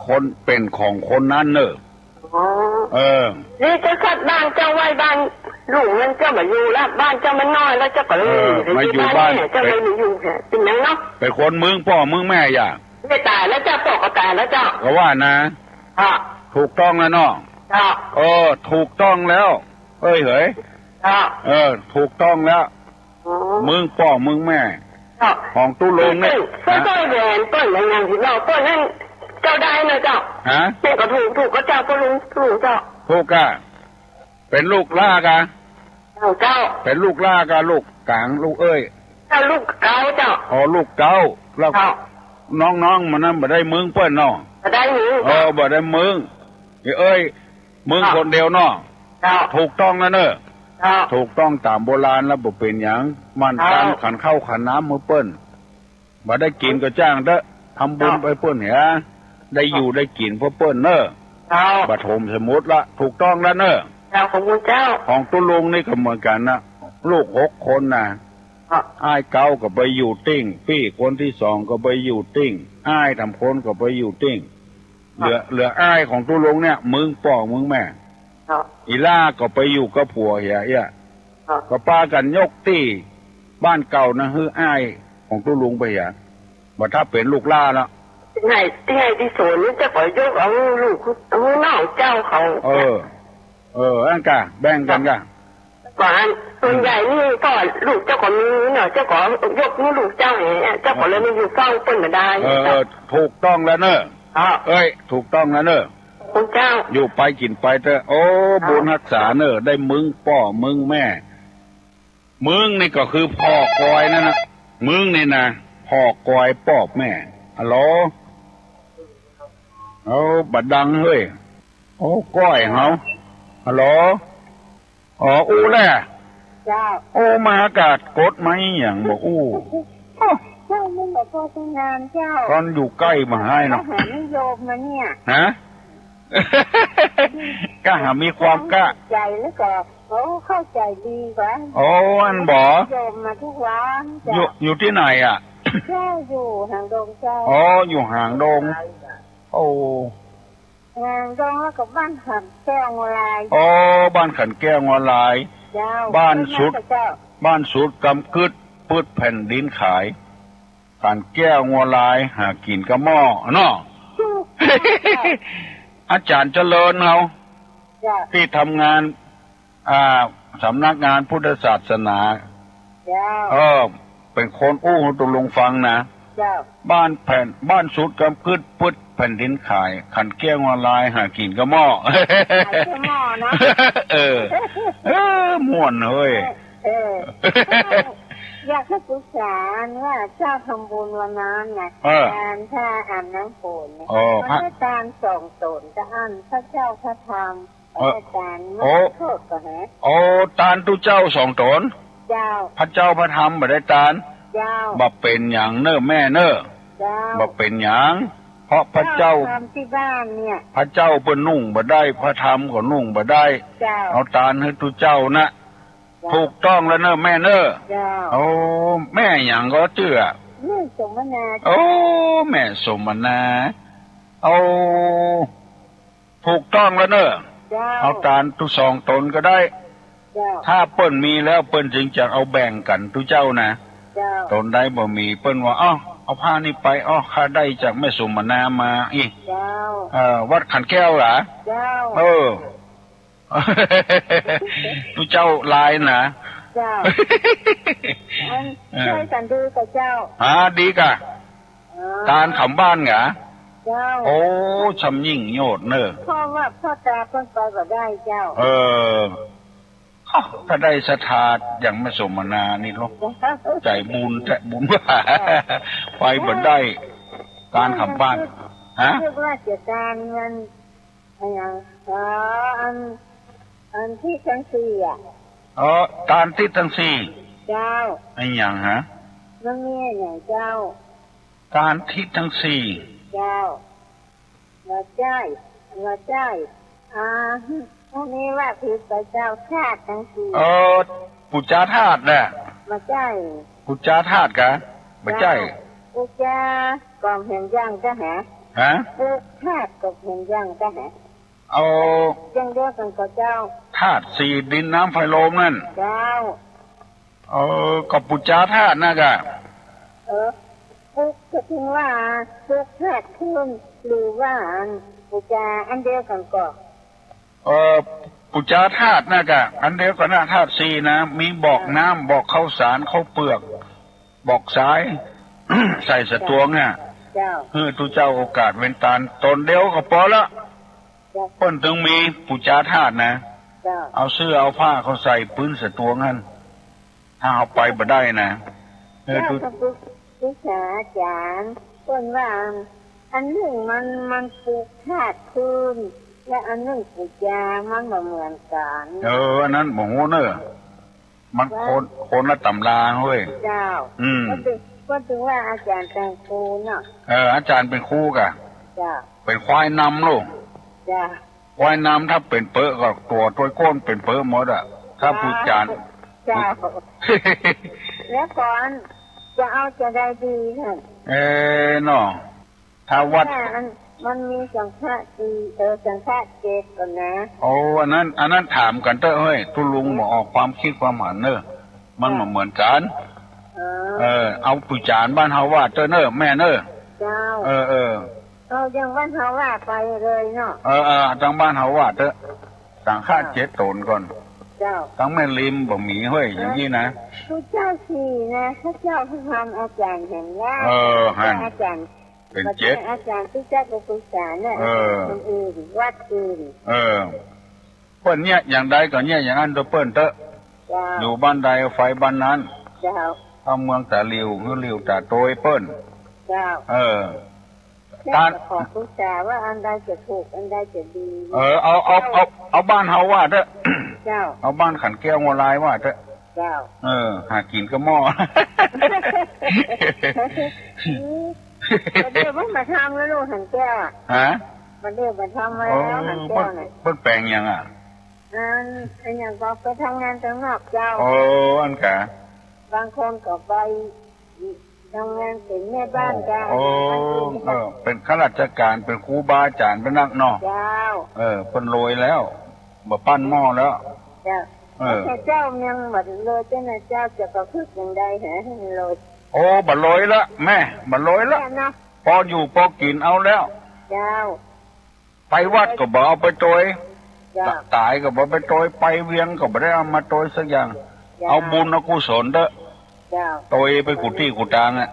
S1: คนเป็นของคนนั้นเนอะ
S3: นี่จะคัดบ้านเจ้าไว้บ้านลูกมันเจ้ามาอยู่แล้วบ้านเจ้ามันน้อยแล้วเจ้าก็เลย
S1: มาอยู่บ้าน
S3: เจ้าเลยมาอยู่เป็นยังเนาะ
S1: เป็นคนมึงพ่อมึงแม่อย่า
S3: ไม่ตายแล้วเจ้าพ่อก็ตายแล้วเจ้า
S1: ก็ว่านะถูกต้องแล้วเนาะถูกต้องแล้วเฮ้ยถูกต้องแล้วมึงพ่อมึงแม่ของตู้ลงเนี่ย
S3: ต้นแหวนต้นอย่างที่เราต้นนั่นเจ้าได้นะเจ้าแม่ก็ถูกก็เจ้าก็ลุงถูกเจ้า
S1: ถูกอะเป็นลูกล่ากะ
S3: เจ้า
S1: เป็นลูกล่ากะลูกกลางลูกเอ้ย
S3: เจ้าลูกเก้าเจ้า
S1: ลูกเก้าแล้วน้องมันนั่นบ่ได้มึงเปิ้นเนาะ
S3: บ่ได้มึง
S1: บ่ได้มึงเอ้ยมึงคนเดียวเนาะ
S3: เจ้า
S1: ถูกต้องแล้วเนอะ
S3: เจ้า
S1: ถูกต้องตามโบราณแล้วบ่เป็นหยังมันการขันเข้าขันน้ำมือเปิ้นบ่ได้กินก็จ้างเด้อทำบุญไปเปิ้นเหียได้อยู่ได้กินเพราะเปิ้นเนอะ
S3: เจ้า
S1: ปฐมสมุติละถูกต้องแล้วเนอะ
S3: เจ้าของคุณเจ้า
S1: ของตุลุงนี่ก็เหมือนกันนะลูก6 คนนะอ้ายเก้าก็ไปอยู่ติ้งพี่คนที่2ก็ไปอยู่ติ้งอ้ายทำคนก็ไปอยู่ติ้งเหลืออ้ายของตุลุงเนี่ยมึงป่อมึงแม่อีล่าก็ไปอยู่กับผัวเหียก็ป้ากันยกตี้บ้านเก่านะฮืออ้ายของตุลุงไปเหียบ่ถ้าเป็นลูกล่าแล้ว
S3: ไหนที่สวนนี่จะปล่อยยกเอาลูกเอาน้องเจ้าเขา
S1: อันกะแบ่งกันกะ
S3: ก่อนส่วนใหญ่นี่ก็ลูกเจ้าของมีเนาะเจ้าของยกนี่ลูกเจ้าเนี่ยเจ้าของเลยไม่อยู่เฝ้าเปิ้นมาได้
S1: ถูกต้องแล้วเนอะถูกต้องแล้วเนอะ
S3: คุณเจ้า
S1: อยู่ไปกินไปเถอะโอ้บุญรักษาเนอะได้มึงป่อมึงแม่มึงนี่ก็คือพ่อกอยนั่นนะมึงนี่นะพ่อกอยปอบแม่ฮัลโหลเอาบัดดังเฮ้ยโอ้ก้อยเฮาฮัลโหลอู้แหละ
S3: เจ้า
S1: โอ้มหากาศกดไหมอย่างบอก
S3: เจ้ามึงบอกพอทำงานเจ้า
S1: ตอนอยู่ใกล้มาให้เนาะ
S3: หานิยมนะเนี่ย
S1: ฮะก็หามีความกล้า
S3: ใจแล้วก็เข้าใจดีกว่า
S1: อันบ่
S3: โยมมาทุกวัน
S1: อยู่ที่ไหนอ่ะ
S3: เจ้าอยู่หางดงเจ้า
S1: อยู่หางดง
S3: หางดงแล้วก็บ้านขันแก้วงวลาย
S1: บ้านขันแก้วงวลายบ้านสุดกำกึดปืดแผ่นดินขายขันแก้วงวลายหากินกระหม้อเนาะอาจารย์เจริญเราที่ทำงานสำนักงานพุทธศาสนาเป็นคนตุลงฟังนะบ้านสุดกำกึดปืดแผ่นดินขายขันแก้วงวลายหากินกระหม้อม่วนเฮ้ย
S3: อยากให้ปรึกษาว่าเจ้าทำบุญวันนั้นไงการถ้าอ่านน้ำฝนพระอาจารย์ส่งตนจะอ่านพระเจ้าพระธรรมพระอาจารย์ไม่โทษก็ฮะ
S1: ตานตุเจ้าส่งตนพระเจ้าพระธรรมบ่ได้ตานบ่เป็นอย่างเน้อแม่เน้อบ่เป็นอย่างเพราะพระเจ้า
S3: ทำที่บ้านเนี่ย
S1: พระเจ้าเปิ้นนุ่งบ่ได้พระธรรมก็นุ่งบ่ได้เอาตานให้ตุเจ้านะถูกต้องแล้วเนอะแม่เนอะแม่อย่างก็เจือ
S3: แม่สมนา
S1: แม่สมนาถูกต้องแล้วเนอะเอาตานทุสองตนก็ได้ถ้าเปิ้นมีแล้วเปิ้นจึงจะเอาแบ่งกันทุเจ้านะตนได้บ่มีเปิ้นว่าเอาผ้านี่ไปข้าได้จากแม่สมนามาอีกวัดขันแก้วเหรอทุเจ้าลายนะ
S3: เจ้าช่วยกันดูกับเจ้า
S1: ดีกะการขำบ้านเหรอชำยิ่งโยดเนอะ
S3: พ่อว่าพ่อตาเพิ่งไปก็ได้เจ้า
S1: ถ้าได้สถาดอย่างไม่สมนานี่ลูกใจบุญแต่บุญว่าไปบ่ได้การขำบ้าน
S3: เรียกว่าเกี่ยวกับเงินอันที่ทั้งสี่
S1: การที่ทั้งสี่
S3: เจ้า
S1: ไอ้อย่างฮะ
S3: นั่นนี่อย่างเจ้า
S1: การที่ทั้งสี่
S3: เจ้าว่าใจอันนี้ว่าผิดไปเจ้าธาตุทั้งสี่
S1: ปุจจาธาตุน่ะ
S3: มาใจ
S1: ปุจจาธาตุกะมาใจ
S3: ปุจจาก่อมเห็นย่างจะหาปุจธาตุก็เห็นย่างจะหายังเดียวกันกับเจ้า
S1: ธาตุสี่ดินน้ำไฟลมนั่น
S3: เจ้า
S1: กับปุจจาธาตุนะกะ
S3: ปุจจะถึงว่าปุจธาตุขึ้นหรือว่าปุจจาอันเดียวกันก็
S1: ปุจจาธาตุนะกะอันเดียวกันนะธาตุสี่นะมีบอกน้ำบอกข้าวสารข้าวเปลือกบอกสาย ใส่สตวงเนี่ยทุเจ้าโอกาสเว้นตาลตนเดียวก็พอละเพิ่นถึงมีปุจจาธาตุนะเอาเสื้อเอาผ้าเขาใส่ปื้นสตวงนั่นถ้าเอาไปบ่ได้นะ
S3: ผู้ชาอาจารย์เพิ่นว่าอันหนึ่งมันปลูกธาตุคืน และอันนึงปุจจามันเหมือนกัน
S1: อันนั้นหมูเนอะมันคนละตำราเว้ย
S3: เจ้าก็ถือว่าอาจารย์เป็นครูเนาะ
S1: อาจารย์เป็นครูกะ
S3: จ้า
S1: เป็นควายนำลูก
S3: จ้า
S1: ควายนำถ้าเป็นเปอะก็ตัวก้นเป็นเปอะหมดอ่ะถ้าผู้จาน
S3: จ้าแล้วก่อนจะเอาจะได้ดีท่าน
S1: เนาะถ้าวัด
S3: มันมีสังฆะดีสังฆะเจ็ดก่อนนะ
S1: อันนั้นถามกันเถอะเฮ้ยทุลุงบอกออกความคิดความเห็นเนอะมันเหมือนกันเอาผู้จานบ้านเฮาว่าเจ้าเนอะแม่เนอะ
S3: เจ้า
S1: เอา
S3: อย่างบ้านเฮาว่าไปเลยเนาะ
S1: ทางบ้านเฮาว่าเถอะสังฆะเจ็ดตนก่อน
S3: เจ้า
S1: ทั้งแม่ริมบ่มีเฮ้ยอย่างนี้นะ
S3: พระเจ้าสี่นะพระเจ้าพระธรรมอาจารย์เห็นแล้วอาจารย์
S1: เป็นเจ็ด
S3: อาจารย์ที่เจ้าเป็นผู้สารเนี่ยคนอื่นวัดอื่น
S1: เปิ้นเนี่ยอย่างใดก็เนี่ยอย่างนั้นตัวเปิ้นเถอะอยู่บ้านใดไฟบ้านนั้นเอาเมืองแต่ริวคือริวแต่โตยเปิ้น
S3: การขอผู้สารว่าอันใดจะถูกอันใดจะดี
S1: เอาบ้านเฮาว่าเถอะเอาบ้านขันแก้วงัวลายว่าเถอะหากินก็หม้อ
S3: เดี๋ยวมันมาทำแล้วลูกขันแก้วมันเดี๋ยวมาทำแล้วขันแก้วเนี่ย
S1: เพิ่นแปลงยัง
S3: อันอย่างก็ไปทำงานข้างนอกเจ้า
S1: อันกะ
S3: บางคนก็ไปทำงานเป็นแม่บ้านกัน
S1: เป็นข้าราชการเป็นครูบาอาจารย์เป็นนักเนาะ
S3: เจ้า
S1: เป็นโรยแล้วบ่ปั้นหม้อแล้ว
S3: เจ้าแต่เจ้ายังบัดเลยเจ้านะเจ้าจะประพฤติอย่างใดฮะโรย
S1: บัดโรยละแม่บัดโรยละพออยู่พอกินเอาแล้ว
S3: เจ้า
S1: ไปวัดก็บ่เอาไปโตยตายก็บ่ไปโตยไปเวียงก็บ่ได้เอามาโตยสักอย่างเอาบุญเอากุศลเด้อโตยไปกุฏิกุฏางอ่ะ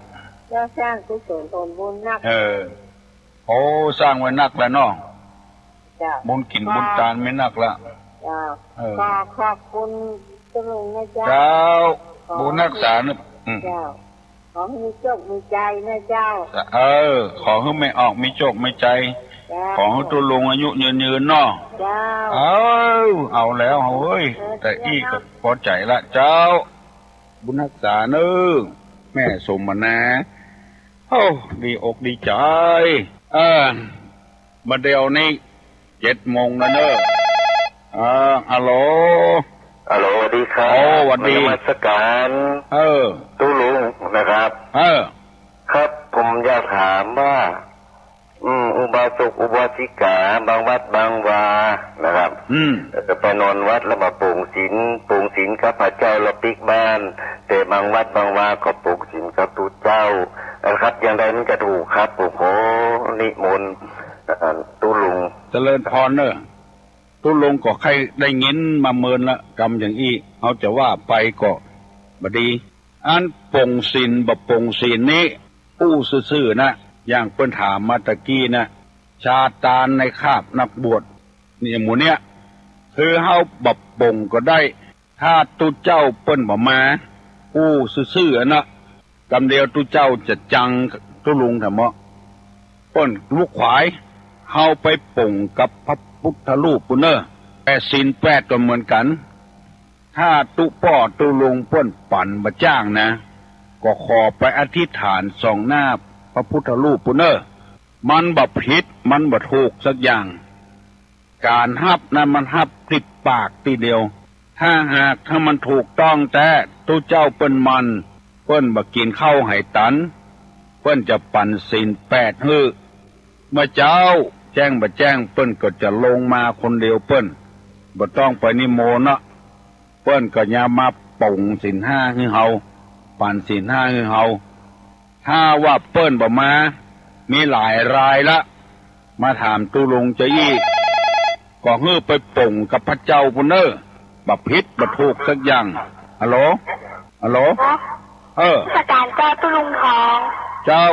S3: สร้างกุศลผลบุญนัก
S1: สร้างไว้นักแล้วเนาะบุญกินบุญทานไม่นักละ
S3: ก็ขอบคุณตุลุงนะเจ้า
S1: บุญนักษาเนี่ย
S3: ขอให้มีโชคมีใจนะเจ้า
S1: ขอให้ไม่ออกมีโชคมีใจขอให้ตุลุงอายุยืนเนาะเอาแล้วเฮ้ยแต่อีกพอใจละเจ้าบุญนักษาเนื้อแม่สมนะดีอกดีใจมาเดี๋ยวนี้7 โมงแล้วเนอะฮัลโหล
S2: สวัสดีครับ
S1: สวัสดี
S2: นมัสการตุลุงนะครับครับผมอยากถามว่าอุบาสกอุบาสิกาบางวัดบางวานะครับไปนอนวัดแล้วมาปลูกศีลกับพระเจ้าละปิกบ้านแต่บางวัดบางวาก็ปลูกศีลกับตุเจ้านะครับอย่างไรมันจะถูกครับผมขอนิมนต์ตุลุง
S1: เจริญพรเนอะตุลุงก็ใครได้ยินมาเมินละกรรมอย่างอี้เขาจะว่าไปก็บดีอันปงศีลบ่ปงศีลนี้ผู้ซื่อๆนะอย่างเปิ้นถามมาตะกี้นะชาตานในคาบนักบวชนี่หมู่เนี้ยคือเฮาบ่ปงก็ได้ถ้าตุเจ้าเปิ้นบ่มาผู้ซื่อๆนะกำเดียวตุเจ้าจะจังตุลุงถามว่าเปิ้นลูกขวายเฮาไปปงกับพระพุทธรูปปุ่นเนอะแต่ศีล8ก็เหมือนกันถ้าตุพ่อตุลุงเปิ้นปั่นบ่จ้างนะก็ขอไปอธิษฐานส่องหน้าพระพุทธรูปปุ่นเนอะมันบ่ผิดมันบ่ถูกสักอย่างการฮับนั้นมันฮับติดปากทีเดียวถ้ามันถูกต้องแต่ตุเจ้าเปิ้นมันเปิ้นบ่กินข้าวให้ตันเปิ้นจะปั่นศีล8ฮื้อเมื่อเจ้าแจ้งบ่แจ้งเปิ้นก็จะลงมาคนเดียวเปิ้นบ่ต้องไปนิมนต์เนาะเปิ้นก็อย่ามาปงศีล5ให้เฮาปั่นศีล5ให้เฮาถ้าว่าเปิ้นบ่มามีหลายรายละมาถามตุลุงจะอีกก็ฮื้อไปปงกับพระเจ้าพุ่นเด้อบ่ผิดบ่ถูกสักอย่างฮัลโหล
S3: สการเจ้าตุลุงทอง
S1: เจ้า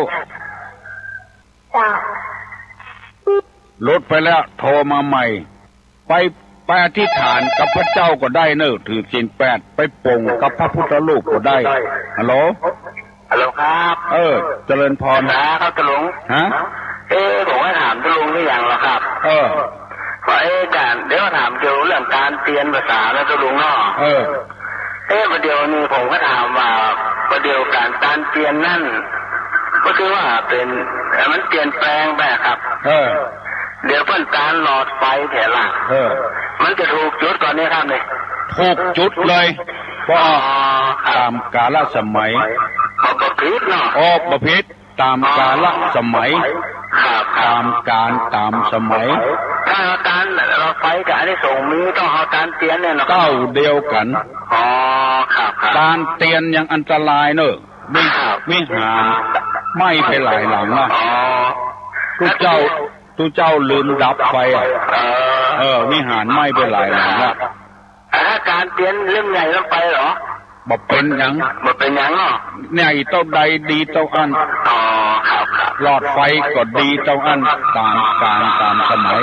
S1: ลดไปแล้วโทรมาใหม่ไปอธิษฐานกับพระเจ้าก็ได้เนอะถือศีล8ไปปงกับพระพุทธรูปก็ได้ฮัลโหล
S2: ครับ
S1: เจริญพร
S2: นะครับตุลุงผมว่าถามตุลุงหรือยังล่ะครับ อาจารย์เดี๋ยวถามเกี่ยวเรื่องการเรียนภาษาแล้วตุลุงเนาะประเดี๋ยวนี้ผมก็ถามว่าประเดี๋ยวการเรียนนั่นก็คือว่าเป็นมันเปลี่ยนแปลงไปครับเดี๋ยวเพิ่นการหลอดไฟแถวหลังมันจะถูกจุดก่อนนี้ครับเนี่ย
S1: ถูกจุดเลยเพราะตามกาลสมัย
S2: ประพิษเนาะ
S1: ประพิษตามกาลสมัยตามการตามสมัย
S2: ถ้าการเราไฟกับอันนี้ส่งมีต้องเอาการเตียนเนี่ยเนาะ
S1: เก้าเดียวกัน
S2: ครับ
S1: การเตียนยังอันตรายเนอะวิหารไม่ไปหลายหลังนะทุกเจ้าลืมดับไฟวิหารไม่ไปหลายหลังนะ
S2: ถ้าการเตียนเรื่องใหญ่ต้องไปเหรอ
S1: บ่เป็นยัง
S2: เนาะ
S1: ใหญ่เท่าใดดีเท่าอัน
S2: ครับ
S1: หลอดไฟก็ดีเท่าอันตามการตามสมัย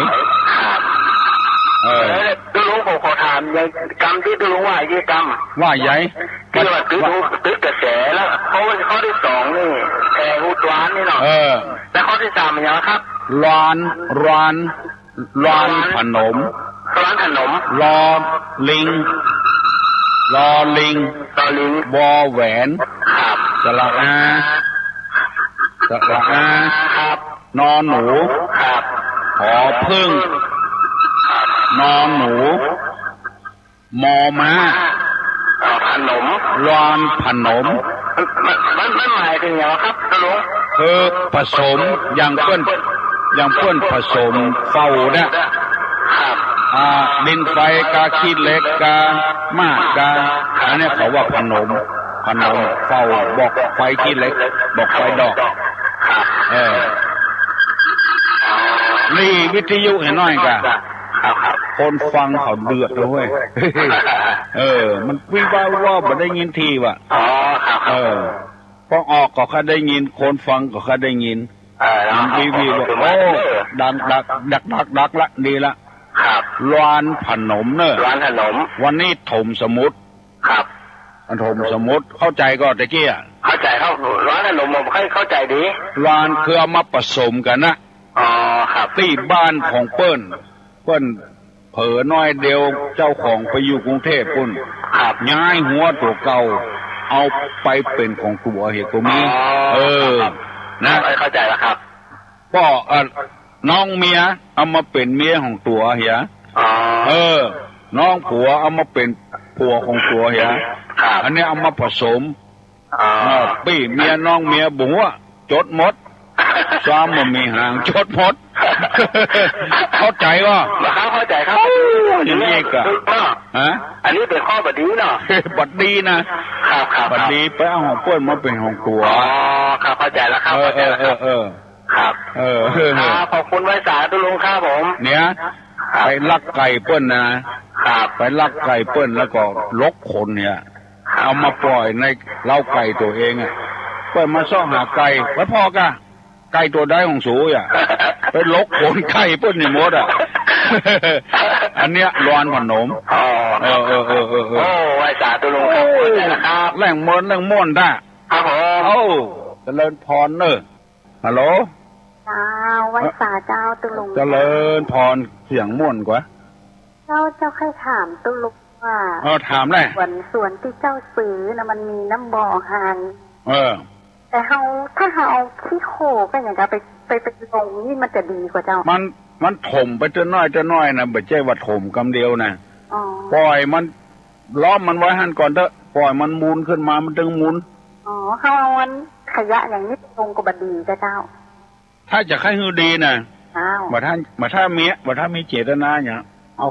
S2: ตุลุงผมขอถามยังกรรมที่ตุลุงว่ายี่กรรม
S1: ว่าใหญ่
S2: ที่ว่าตึกกระแสแล้วข้อที่สองนี่แผ่หูตวานนี่เนาะแล้วข้อที่สามมันยังครับ
S1: ร้านขนมรอลิงวอแหวนสระอา
S2: น
S1: อหนูขอพึ่งนอหนูมอม้า
S2: ขนม
S1: รอนขนม
S2: มันหมายถึงอย่างครับตลุง
S1: คือผสมอย่างเพื่อนผสมเฝ้าเนี่ยดินไฟกาขี้เล็กกามากกาอันนี้เขาว่าขนมเฝ้าบอกไฟขี้เล็กบอกไฟดอกนี่วิทยุเห็นน้อยกะคนฟังเขาเดือดเลยมันวิวว่าบ่ได้ยินทีว่ะพอออกก็ค่าได้ยินคนฟังก็ค่าได้ยินวิว่าโอ้ดักละดีละร้านขนมเนอะวันนี้ถมสมุดถมสมุดเข้าใจก็ตะกี้
S2: เข้าใจร้านขนมผมเข้าใจดี
S1: ร้านคือเอามาผสมกันนะที่บ้านของเปิ้นเผลอน้อยเดียวเจ้าของไปอยู่กรุงเทพปุ่นย้ายหัวตัวเก่าเอาไปเป็นของตัวเหตุก็มี
S2: นะเข้าใจแล้วครับ
S1: ก็น้องเมียเอามาเป็นเมียของตัวเหียน้องผัวเอามาเป็นผัวของตัวเหียอันนี้เอามาผสมปี้เมียน้องเมียบัวจดหมดซ้อมมันมีห่างจดหมดเข้าใจว่า
S2: เข้าใจครับ
S1: อย่างนี้ก็
S2: อันนี้เป็นข้อบดีเนาะ
S1: บัดดีนะครับบัดดีไปเอาของเปิ้นมาเป็นของตัว
S2: ครับเข้าใจแล้วครับครับขอบคุณไว้สาธุลุงครับผม
S1: เนี่ยไปลักไก่เปิ้นนะไปลักไก่เปิ้นแล้วก็ลกขนเนี่ยเอามาปล่อยในเล้าไก่ตัวเองเปิ้นมาซ่องหาไก่แล้วพอกะไก่ตัวได้ของสูไปลกขนไก่เปิ้นนี่หมดอันเนี้ยร้อนขนม
S2: ไว้สาธุลุงครับ
S1: แรงม่วนได้
S2: ครับผม
S1: เจริญพรเนอะฮัลโหล
S3: ไว้สาเจ้าตุลุง
S1: เจริญพรเสียงม่วนกว่า
S3: เจ้าใครถามตุลุงว่า
S1: ถามเลย
S3: ส่วนที่เจ้าซื้อนะมันมีน้ำบ่อหางแต่ถ้าเอาขี้โคก็อย่างกับไปลงนี่มันจะดีกว่าเจ้า
S1: มันถมไปจะน้อยนะไม่ใช่ว่าถมกำเดียวนะปล่อยมันล้อมมันไว้หันก่อนเถอะปล่อยมันมูลขึ้นมามันดึงมูล
S3: เขาเอาขยะอย่างนี้ลงก็บดีเจ้า
S1: ถ้าจะให้ฮือดีนะมาถ้ามีเจตนาอย่างเอา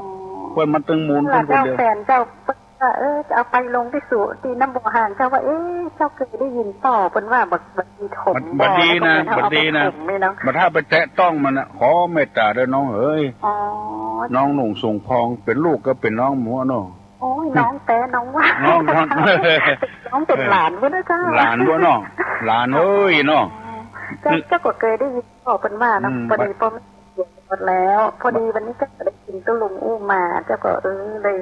S1: เพื่อนมันตึงมูลขึ้นคนเดียว
S3: แฟนเจ้าจะเอาไปลงที่สู่ที่น้ำบ่อห่างเจ้าว่าเจ้าเคยได้ยินต่อเป็นว่าบัดดีถม
S1: บัดดีนะบัดถ้าไปแตะต้องมันขอเมตตาด้วยน้องเอ้ยน้องหนุ่งส่งพองเป็นลูกก็เป็นน้องหมูเนาะ
S3: โอ้ยน้องแต่น้องว่าน้องเป็นหลานด้วยนะเจ้า
S1: หลานด้วยน้องหลานเอ้ยน้อง
S3: เจ้าก็เคยได้ยินต่อเป็นว่านะพอดีพอไม่หมดแล้วพอดีวันนี้ก็ได้กินตุ้ลุงอู้มาเจ้าก็เลย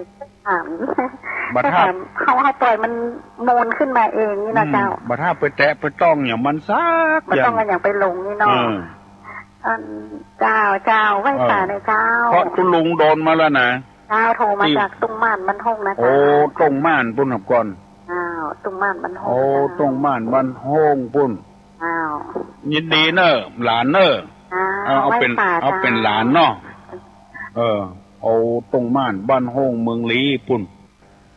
S3: ถามเขาปล่อยมันโมนขึ้นมาเองนี่นะเจ้า
S1: บัดถ้าไปแตะไปต้องอย่างมันซัก
S3: มันต้องอย่างไปลงนี่เนาะ เจ้าไว้ป่าเลยเจ้า
S1: เพราะคุณลุงโดนมาแล้วนะ
S3: เจ้าโทรมาจากตุ้งม่านบรรทงนะ
S1: โอ้ตุ้งม่านปุ่นครับก่อน
S3: ตุ้งม่านบรรทง
S1: โอ้ตุ้งม่านบรรทงปุ่นยินดีเนอะหลานเนอะเอาเป็นหลานเนาะโอ้ตุ้งม่านบ้านห้องเมืองลีปุ่น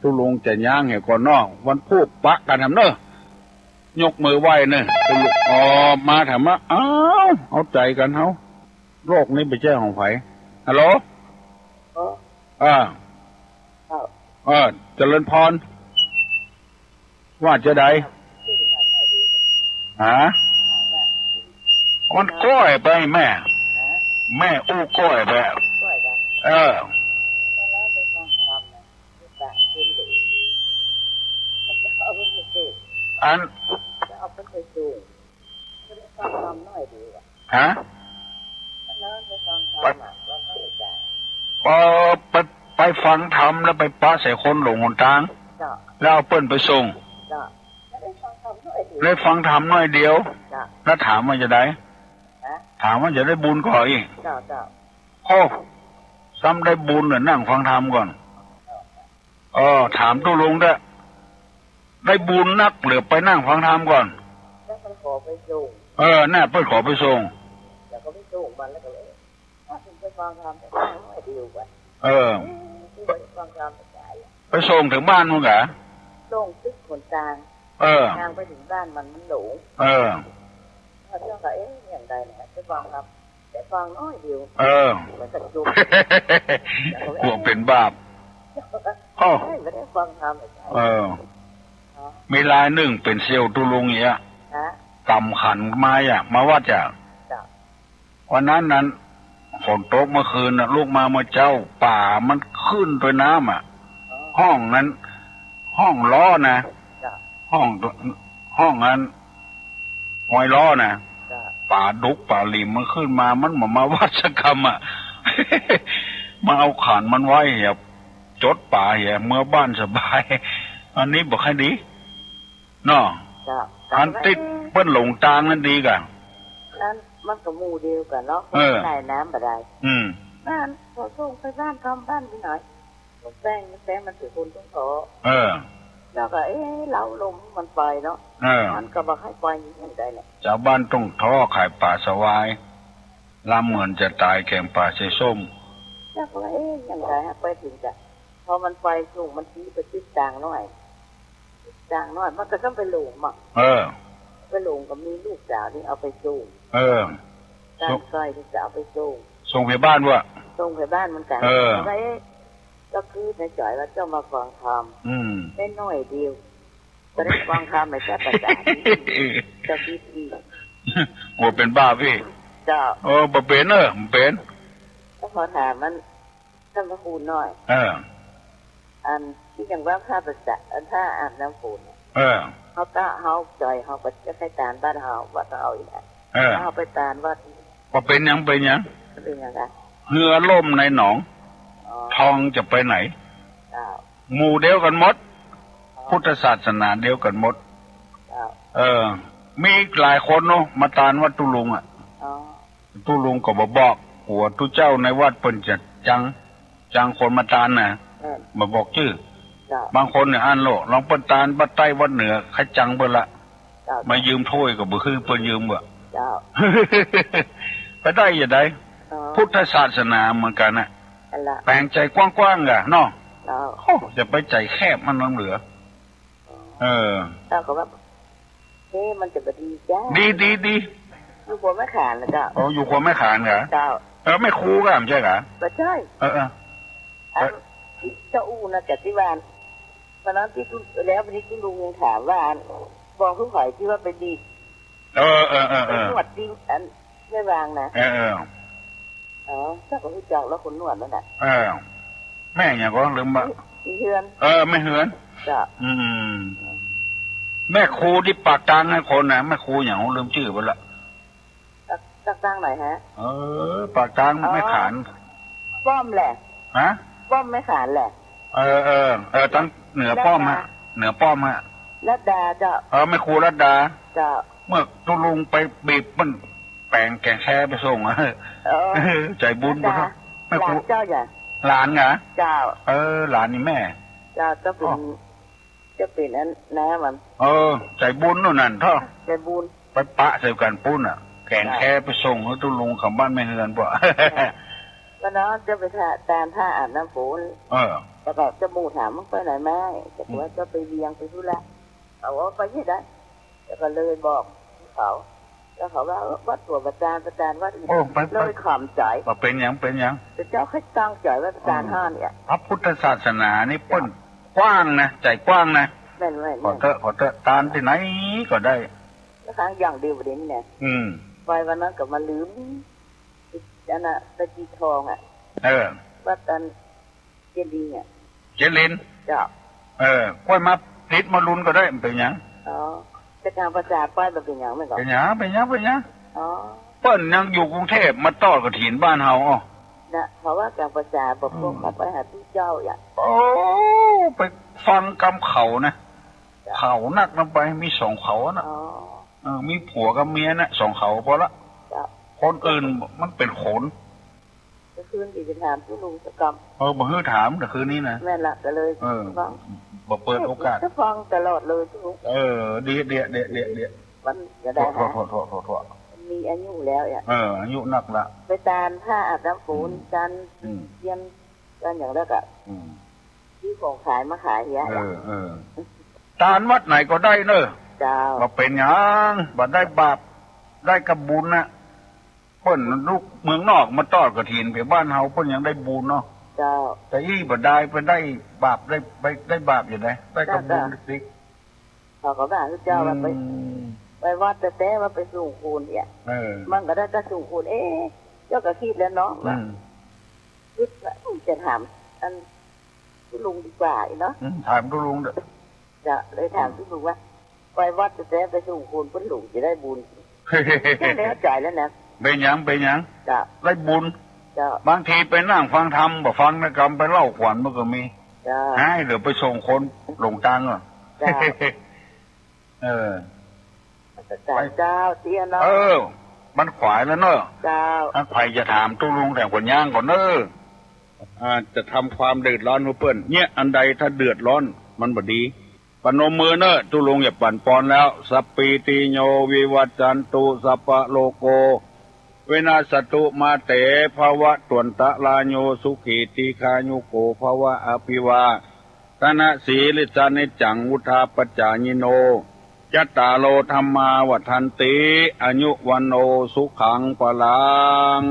S1: ตุลุงจะย่างเหรอก่อนเนาะวันพูดปะกันทำเนอะยกมือไหว้เนอะตุลุงมาถามว่าเอาใจกันเฮาโรคนี้ไปแจ้งของไผฮัลโหลเจริญพรว่าจะได้มันก้อยไปแม่อู้ก้อยไปอันฮะไปฟังธรรมแล้วไปป้าใส่คนหลงหนทางแล้วเอาเปิ้นไปส่งได้ฟังธรรมน้อยเดียวแล้วถามว่าจะได้ถามว่าจะได้บุญก่อนอีกโอ้ซ้ำได้บุญเหรอนั่งฟังธรรมก่อนถามตุลุงได้บุญนักหรือไปนั่งฟังธรรมก่อนน่าเปิ้นขอไปส่งแล้วก็ไปส่งมันแล้วก็เลยไปฟังธรรมไม่ดีกว่าไปส่งถึงบ้านมั้งเหรอ
S3: ส่งตึกคนกลางทางไปถึงบ้านมันหลงเขาเจ้าก็อย่างใดเนี่ยไปฟังครับแต่ฟังน้อยเดียวมันจะจุก
S1: กลัวเป็นบาป
S3: ไม่ได้ฟังธรรม
S1: มีลายหนึ่งเป็นเซลล์ตุลุงอย่างเงี้ยกำขันไม้มาว่าจะวันนั้นฝนตกเมื่อคืนลูกมาเมื่อเจ้าป่ามันขึ้นด้วยน้ำห้องนั้นห้องล้อนะห้องนั้นหอยล้อนะป่าดุกป่าหลิมมันขึ้นมามันมาวัชกรรมมาเอาขานมันไว้เหี่ยจดป่าเหี่ยเมื่อบ้านสบายอันนี้บอกให้ดีเนาะอันติดเปิ้นหลงทางนั่นดีกัน
S3: นั้นมันก็มูเดียวกันเนาะได้น้ำบ่ได้บ้านขอส่งไปบ้านทำบ้านไปหน่อยแป้งมันถือคุณต้องขอแล้วก็เราลมมันไปเนาะมันก็บอกให้ไปอย่างไรเนี่ย
S1: ชาวบ้านต้องท้อขายป่าสวายลำเหมือนจะตายแข่งป่าใส่ส้ม
S3: แล้วก็อย่างไรฮะไปถึงจะพอมันไปสูงมันชี้ไปจิ้จางน้อยมันก็ต้องไปหลงไปหลงก็มีลูกสาวนี่เอาไปสูงการใกล้ที่จะเอาไป
S1: ส่งไปบ้านวะ
S3: ส่งไปบ้านมันกันก็คือในจ่อยว่าเจ้ามาฟังธรรมได้น้อยเดียวก็ได้ฟังธรรมในแค่ประจานเจ้าพี่
S1: โอ้เป็นบ้าพี่
S3: เจ้า
S1: บ่เป็นมันเป็น
S3: ก็ขอถามมันท่านพระครูน้อยอันที่อย่างว่าข้าประจักษ์ถ้าอาบน้ำฝนเขาก็เขาจ่อยเขาไปจะให้ตานบ้านเขาวัดเขาอีกเขาไปตานวัด
S1: พอเป็นยัง
S3: เป็นยัง
S1: เรือล่มในหนองทองจะไปไหนหมู่เดียวกันหมดพุทธศาสนาเดียวกันหมดมีหลายคนเนาะมาตานวัดตุลุงตุลุงก็บอกหัวทุเจ้าในวัดเปิ้นจะจังคนมาตานน่ะมาบอกชื่อบางคนเนี่ยอ่านโลลองเปิ้นตานบัดใต้วัดเหนือขจังเปิ้นละมายืมถ้วยก็บ่คือเปิ้นยืมบ่ไปได้ยังไงพุทธศาสนาเหมือนกันน่ะแปลงใจกว้างๆกะเนาะจะไปใจแคบมันน้องเหลือ
S3: ถ้าก็ว่ามันจะดีจ้า
S1: ดี
S3: อยู่หัวไม่ขานนะเจ้า
S1: อยู่หัวไม่ขานเหรอเจ้าไม่คูกันใช่เหรอ
S3: ไม่ใช่เจ้าอูนะจัดที่บ้านวันนั้นที่คุณแล้ววันนี้คุณลุงยังถามว่าบอกทุกฝ่ายที่ว่าเป็นดีนวดดิ้งอันไม่วางนะถ้าผมรู้จักแล้วคนนวดนั่นแหละ
S1: แม่อย่างก็ลืมบ่
S3: เฮือน
S1: ไม่เฮือนจ้ะแม่ครูที่ปากกลางให้คนนะแม่ครูอย่างลืมชื่อไปละ
S3: ปากกลางไหนฮะ
S1: ปากกลางไม่ขาน
S3: ป้อมแหละป้อมไม่ขานแหละ
S1: ตั้งเหนือป้อมฮะเหนือป้อมฮะ
S3: รัตดาจ้ะ
S1: แม่ครูรัตดา
S3: จ้ะ
S1: เมื่อตุลุงไปบีบมัน แปลงแกงแค่ไปส่งใจบุญบ่ไม่ครู
S3: เจ้าใหญ่
S1: หลานเหรอ
S3: เจ้า
S1: หลานนี่แม่
S3: เจ้าจะเป็นอันน้มัน
S1: ใจบุญนั่นเถอะ
S3: ใจบุญ
S1: ไปปะใส่กันปุ้นอ่ะแกงแค่ไปส่งเขาตุ้ลุงขับบ้านไม่เฮือนบ่
S3: วันนั้นจะไปตามท่าอาบน้ำฝนแล้วก็จะมูถามมึงไปไหนแม่จะว่าจะไปเวียงไปทุระเขาว่าไปที่ไหนแล้วก็เลยบอกเขาแล้วเขาว่าวัดตัวประจานวัดเลยขำใจ
S1: ว่าเป็นยัง
S3: แต่เจ้าให้ตั้งใจว่าประจานห้าเนี่ย
S1: พระพุทธศาสนานี่เปิ้นกว้างนะใจกว้างนะขอเถอะตานที่ไหนก็ได้
S3: แล้วครั้งอย่างเดียวประเด็นเนี่ยไปวันนั้นกับมาลืมอันน่ะตะกี้ทองอ่ะวัดตันเจลินเนี่ย
S1: เจลิน
S3: จ้ะ
S1: ค่อยมาติดมาลุ้นก็ได้เป็นยัง
S3: จะการประจาป้ายเป็นยังไม่ก่อน
S1: เป็นยังเปิ้นยังอยู่กรุงเทพมาต่อกระถินบ้านเฮา
S3: นะเพราะว่าการประจาบอกพวกเขาไปหาที่เจ้าอย่าง
S1: ไปฟังกำเขานะเขานักลงไปมี2เขานะมีผัวกับเมียนะ2เขาพอละคนอื่นมันเป็นขน
S3: จะคืนอีกจะถามผู้ลุงจะก
S1: ำบ่ฮื้อถามแต่คืนนี้นะ
S3: แม่ละก็เลย
S1: ฟังบ่เปิดโอกาส
S3: จะฟังตลอดเลยทุกลุง
S1: เดี๋ยว
S3: มันจะได้
S1: โทษ
S3: มีอายุแล้วอ่ะ
S1: อายุนักละ
S3: ไปตามผ้าอาบน้ำฝนกันเยี่ยมกันอย่างแรกอ่ะที่ของขายมาขายเนี้ย
S1: ตานวัดไหนก็ได้เนอะ
S3: เจ้า
S1: มาเป็นยังบัดได้บาปได้กับบุญนะเพิ่นลูกเมืองนอกมาตอดกระถินไปบ้านเฮาเพิ่นยังได้บุญเนาะ
S3: เจ้า
S1: แต่อีบัดได้ไปได้บาปได้บาปอยู่ไหนได้กับบุญสิ
S3: เขาก็ว่าเจ้าว่าไปวัดแต่ว่าไปสู่คูณเนี่ยมันก็ได้ก็สู่คูณเจ้าก็คิดแล้วเนาะว่าคิดว่าจะถามอันผู้ลุงดีกว่าเนาะ
S1: ถามผู้ลุงเด้อ
S3: จะเลยถามผู้ลุงว่าไปวัดแต่ไปสู่คูณเพิ่นหลุงจะได้บุญแล้วใจแล้วนะ
S1: เป็นยังได้บุญบางทีไปนั่งฟังธรรมบ่ฟังนะกรรมไปเล่าขวัญมันก็มีให้เดี๋ยวไปส่งคนหลงทางอ่ะ
S3: เจ้าเตี้ยเนาะ
S1: มันขวายแล้วเนอะ
S3: เจ้า
S1: ถ้าใครจะถามตู้ลุงแต่คนย่างก่อนเนอะจะทำความเดือดร้อนเพื่อนเนี่ยอันใดถ้าเดือดร้อนมันบ่ดีปนมมือเนอะตู้ลุงอย่าปั่นปอนแล้วสัพปีติโยวิวัจจันตุสัพพะโลโกเวนัสตุมาเตภวะตวนตะลาโยสุขีติคายุโกภวะอภิวาตนะสีลิจานิจังวุธาปจายิโนยัตตาโลธรรมาวัฏันติอายุวันโนสุขังปลัง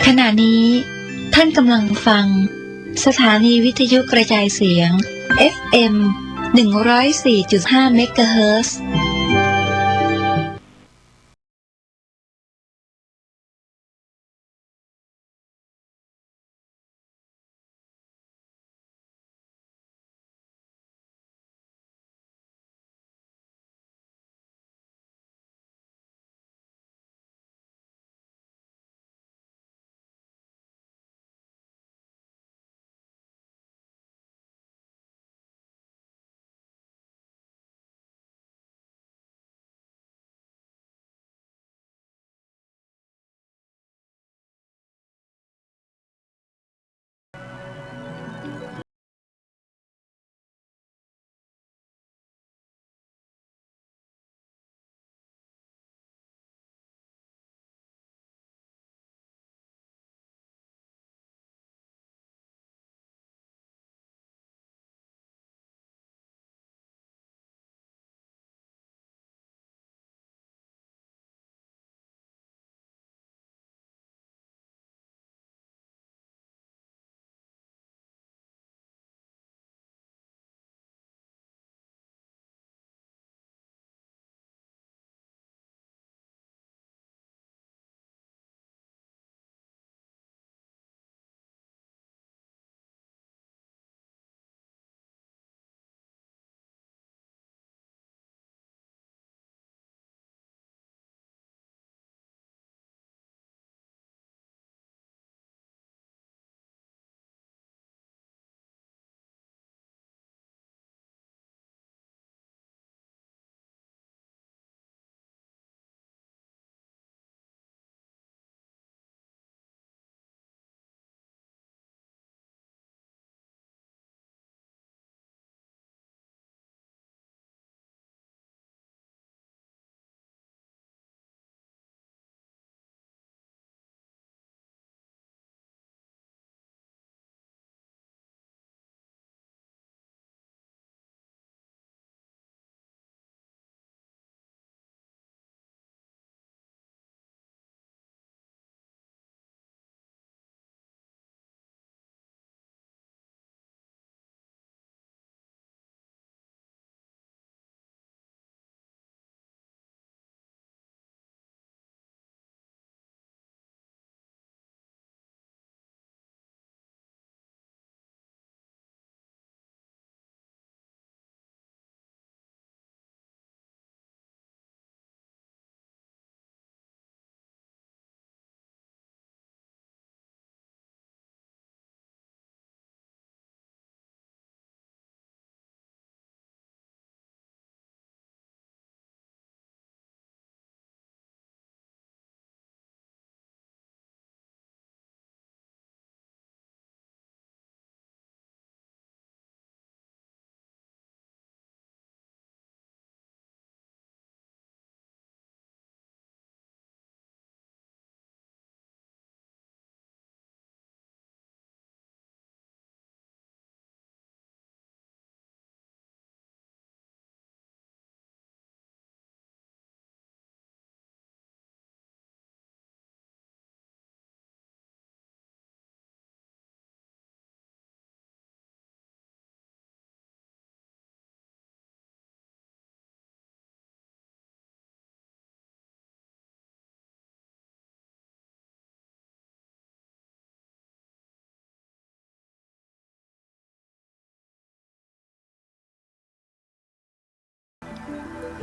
S4: ขณะนี้ท่านกำลังฟังสถานีวิทยุกระจายเสียง FM 104.5 เมกะเฮิรตซ์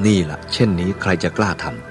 S5: นี่ล่ะเช่นนี้ใครจะกล้าทำ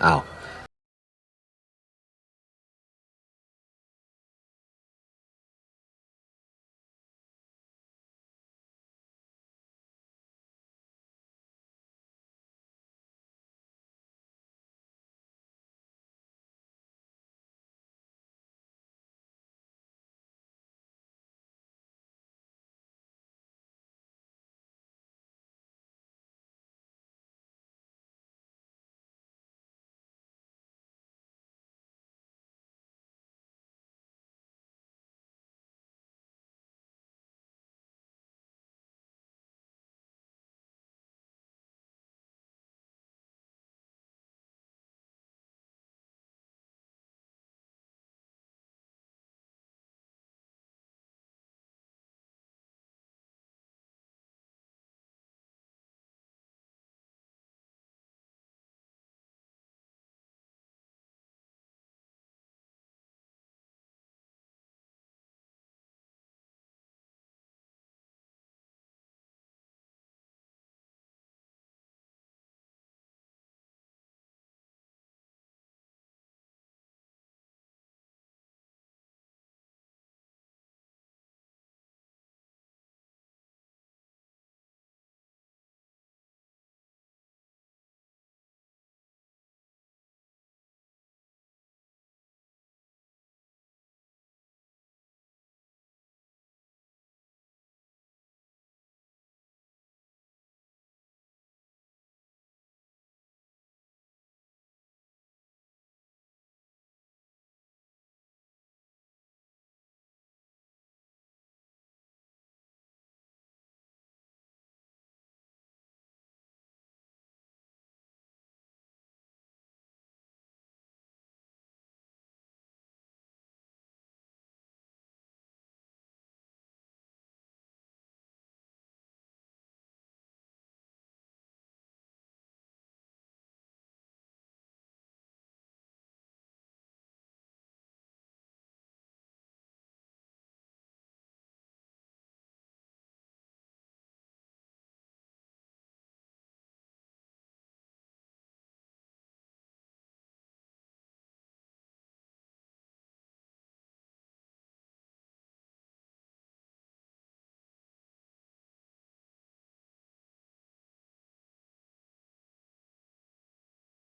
S5: อ้าว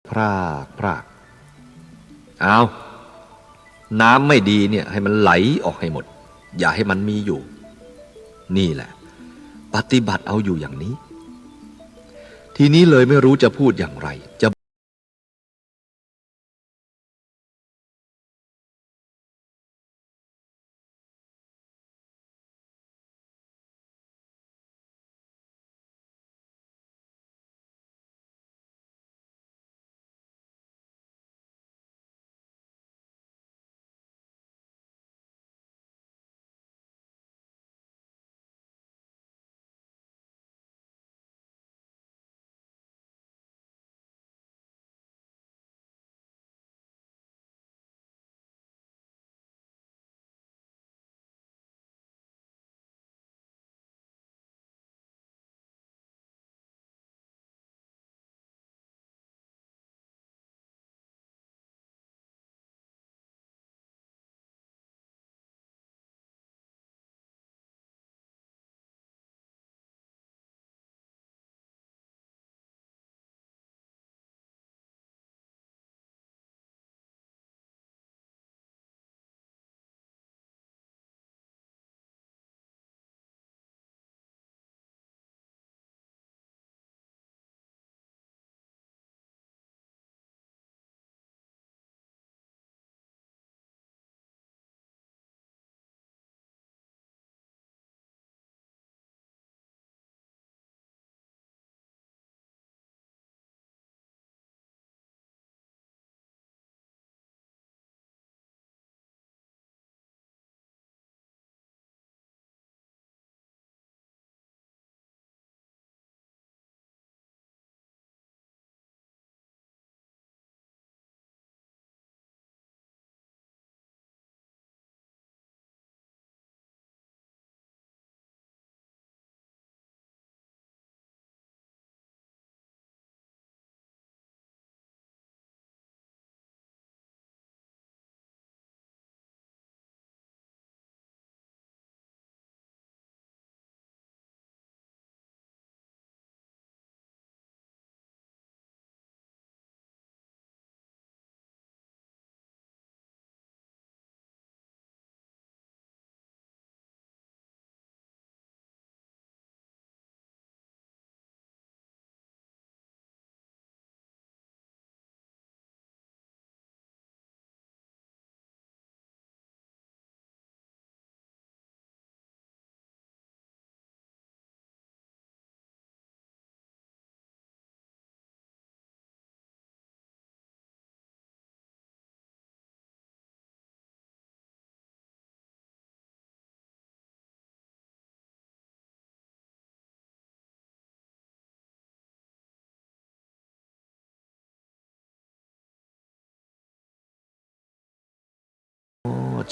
S5: พรากพรากเอาน้ำไม่ดีเนี่ยให้มันไหลออกให้หมดอย่าให้มันมีอยู่นี่แหละปฏิบัติเอาอยู่อย่างนี้ทีนี้เลยไม่รู้จะพูดอย่างไรจะ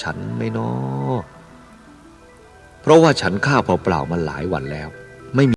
S5: ฉันไหมน้อเพราะว่าฉันข้าวเปล่าๆมาหลายวันแล้วไม่มี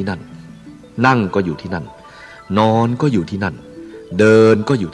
S5: ที่นั่นนั่งก็อยู่ที่นั่นนอนก็อยู่ที่นั่นเดินก็อยู่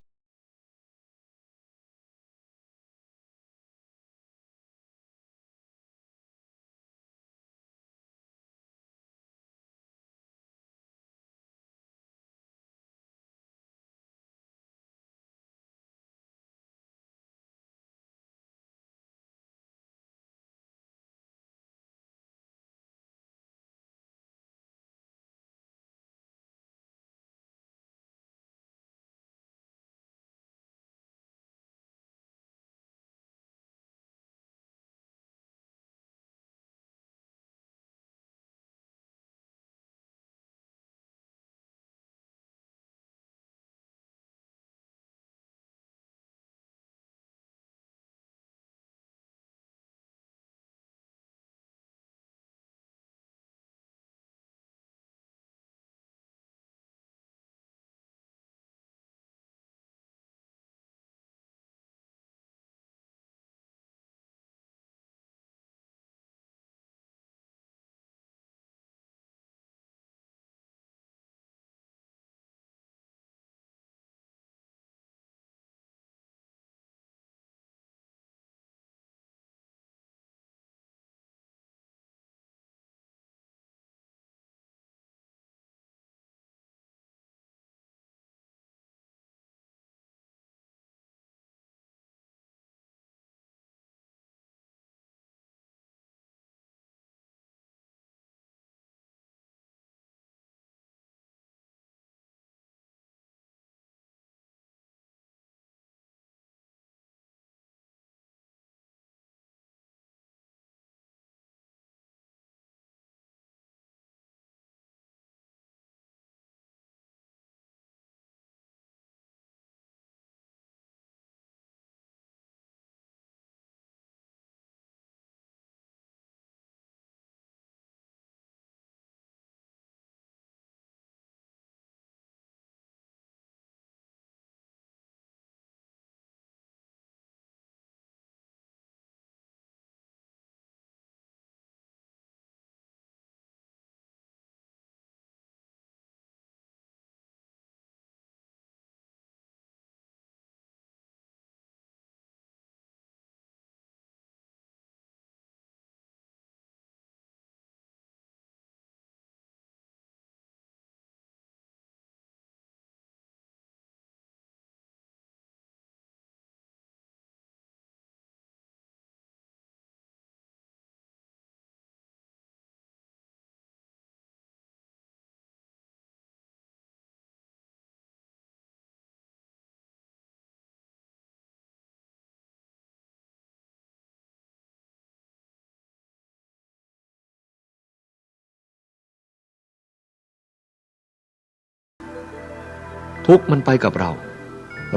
S5: ทุกข์มันไปกับเรา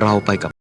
S5: เราไปกับ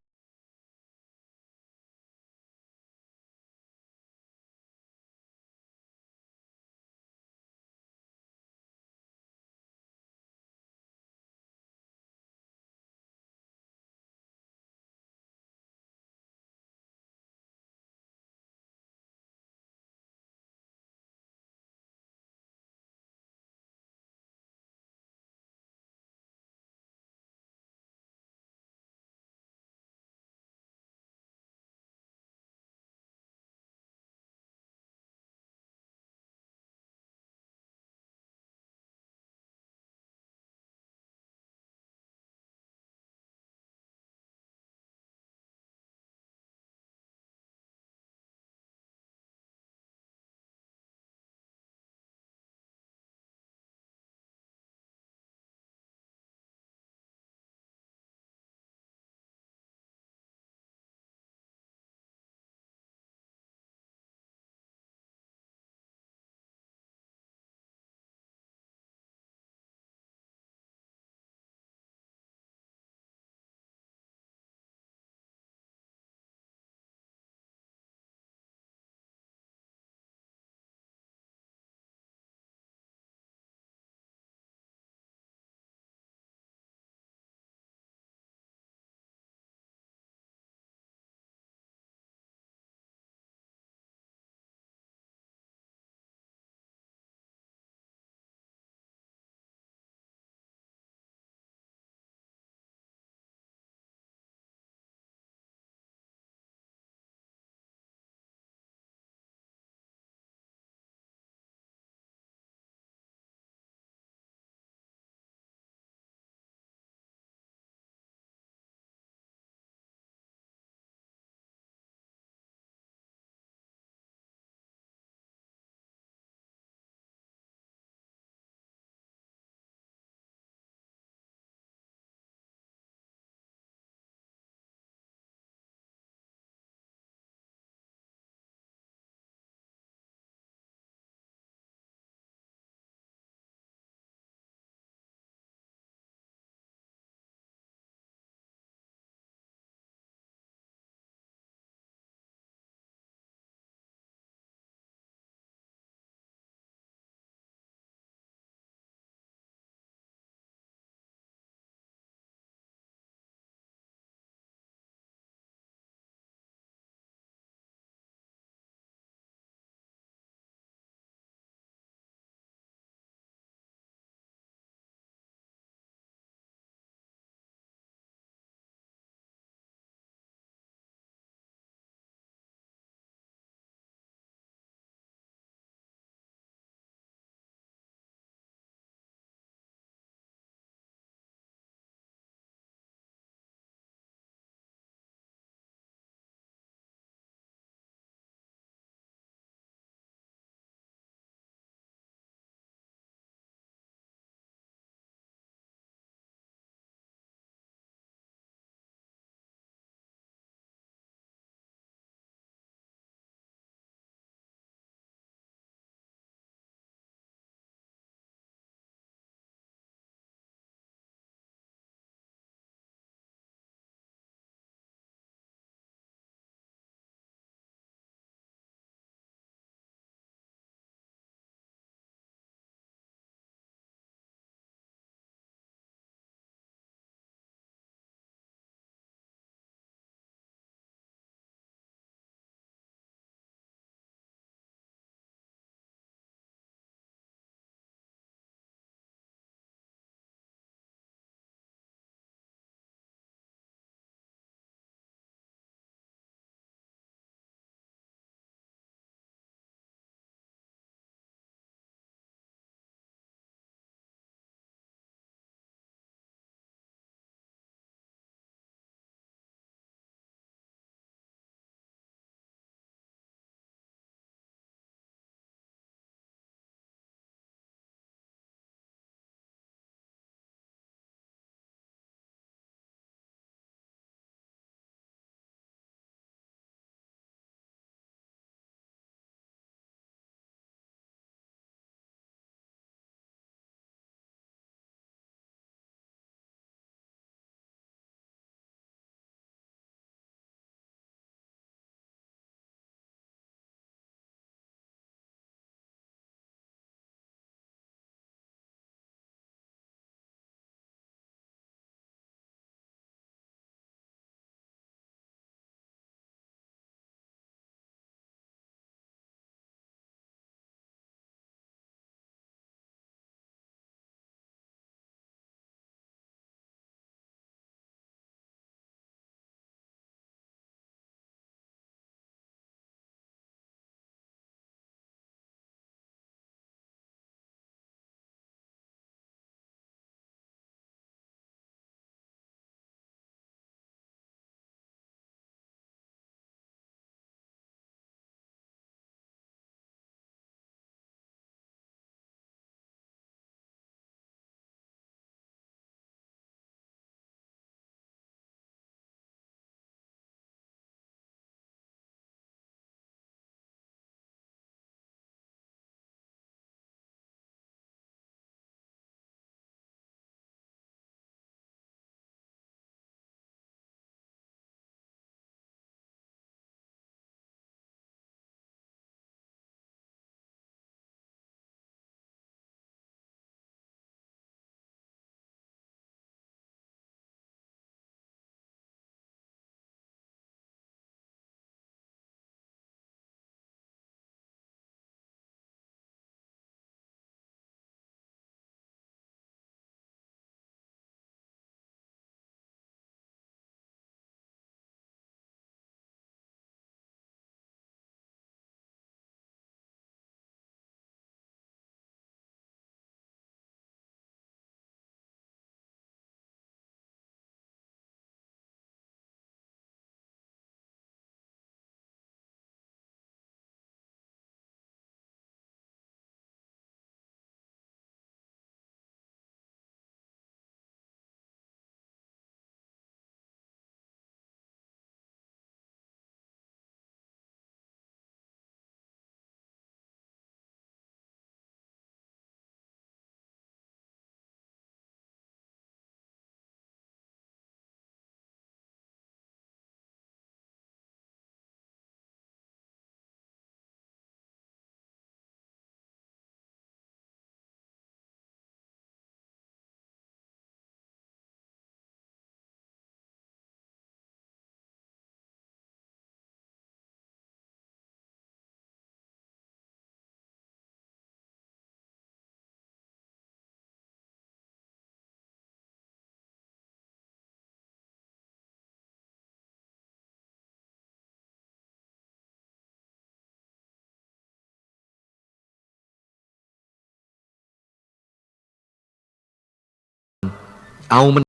S5: เอามัน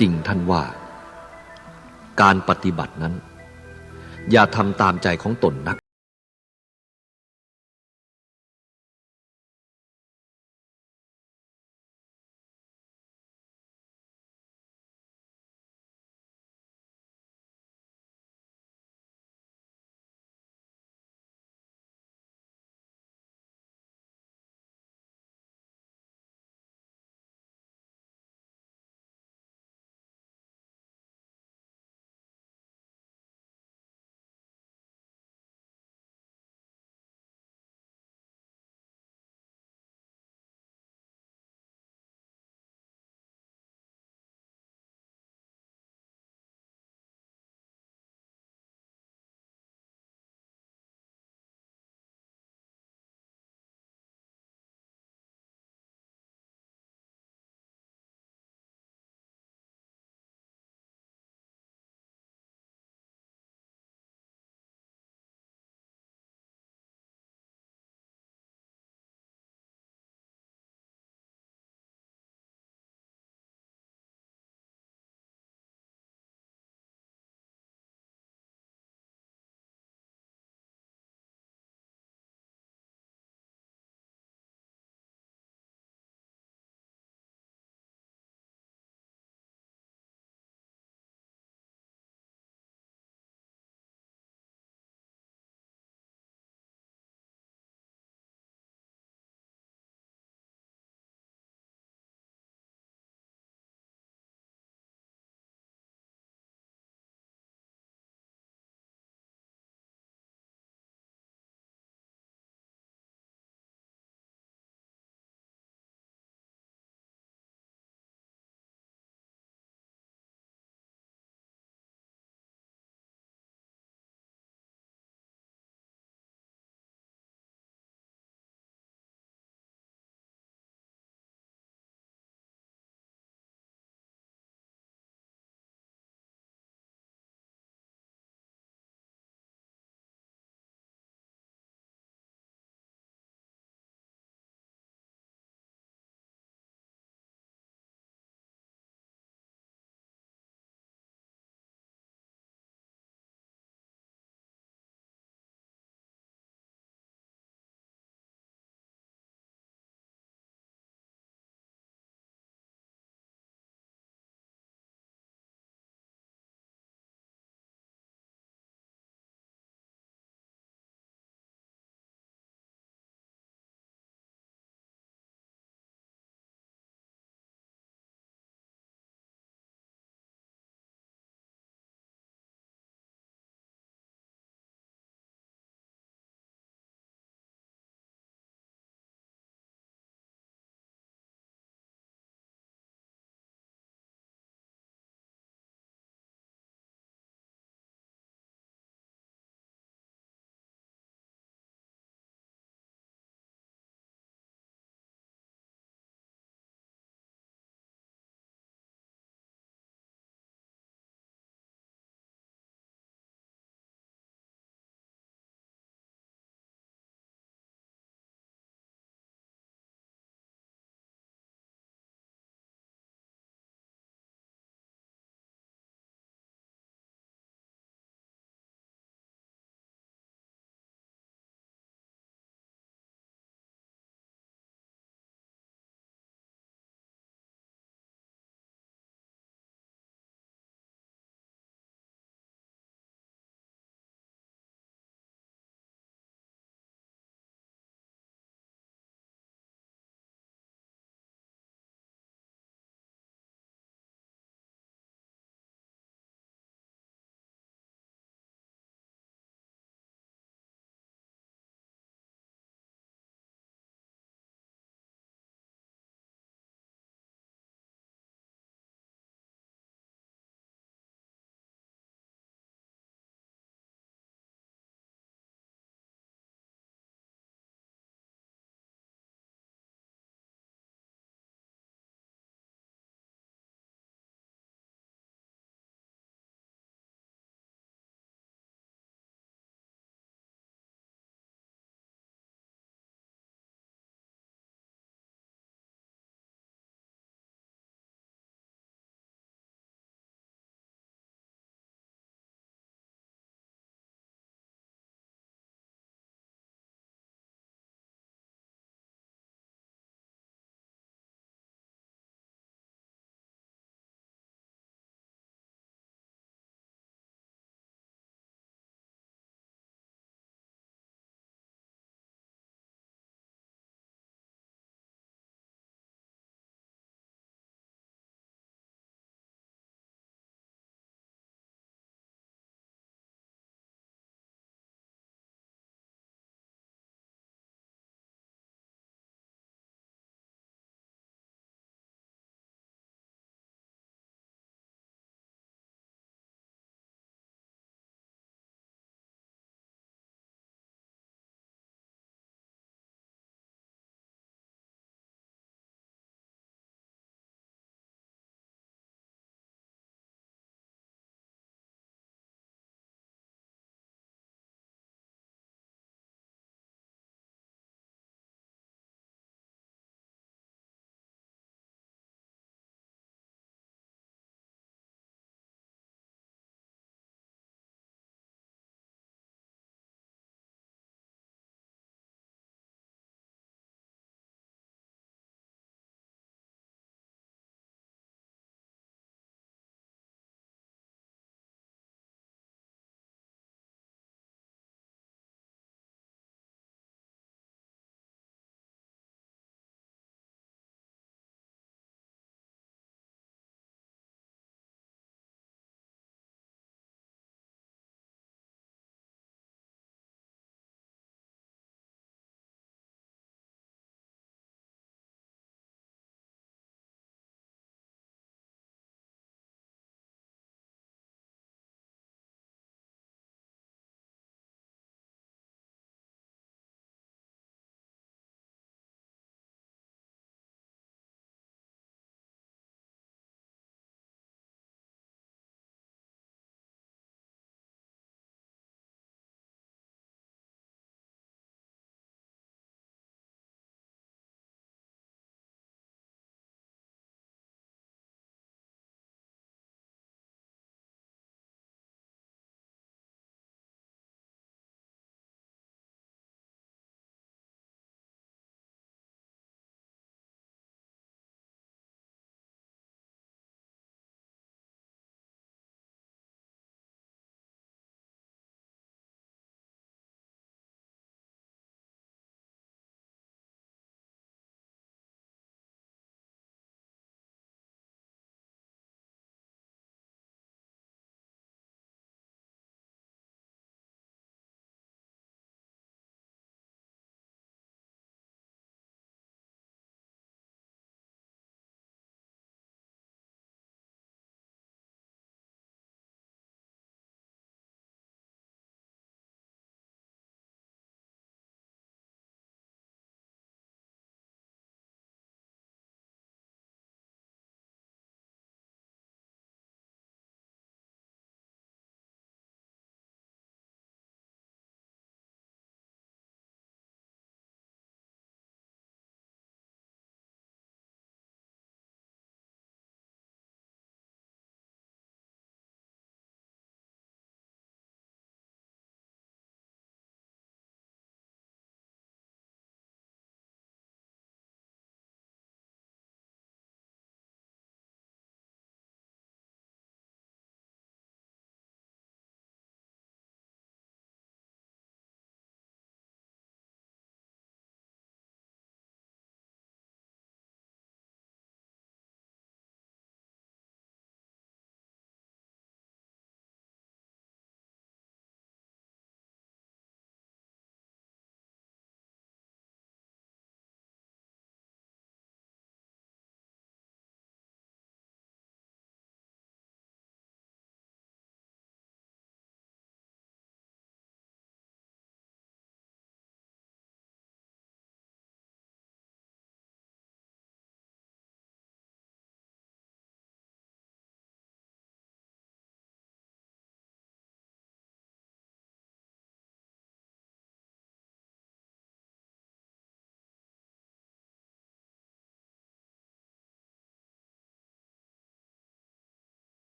S5: จริงท่านว่าการปฏิบัตินั้นอย่าทำตามใจของตนนัก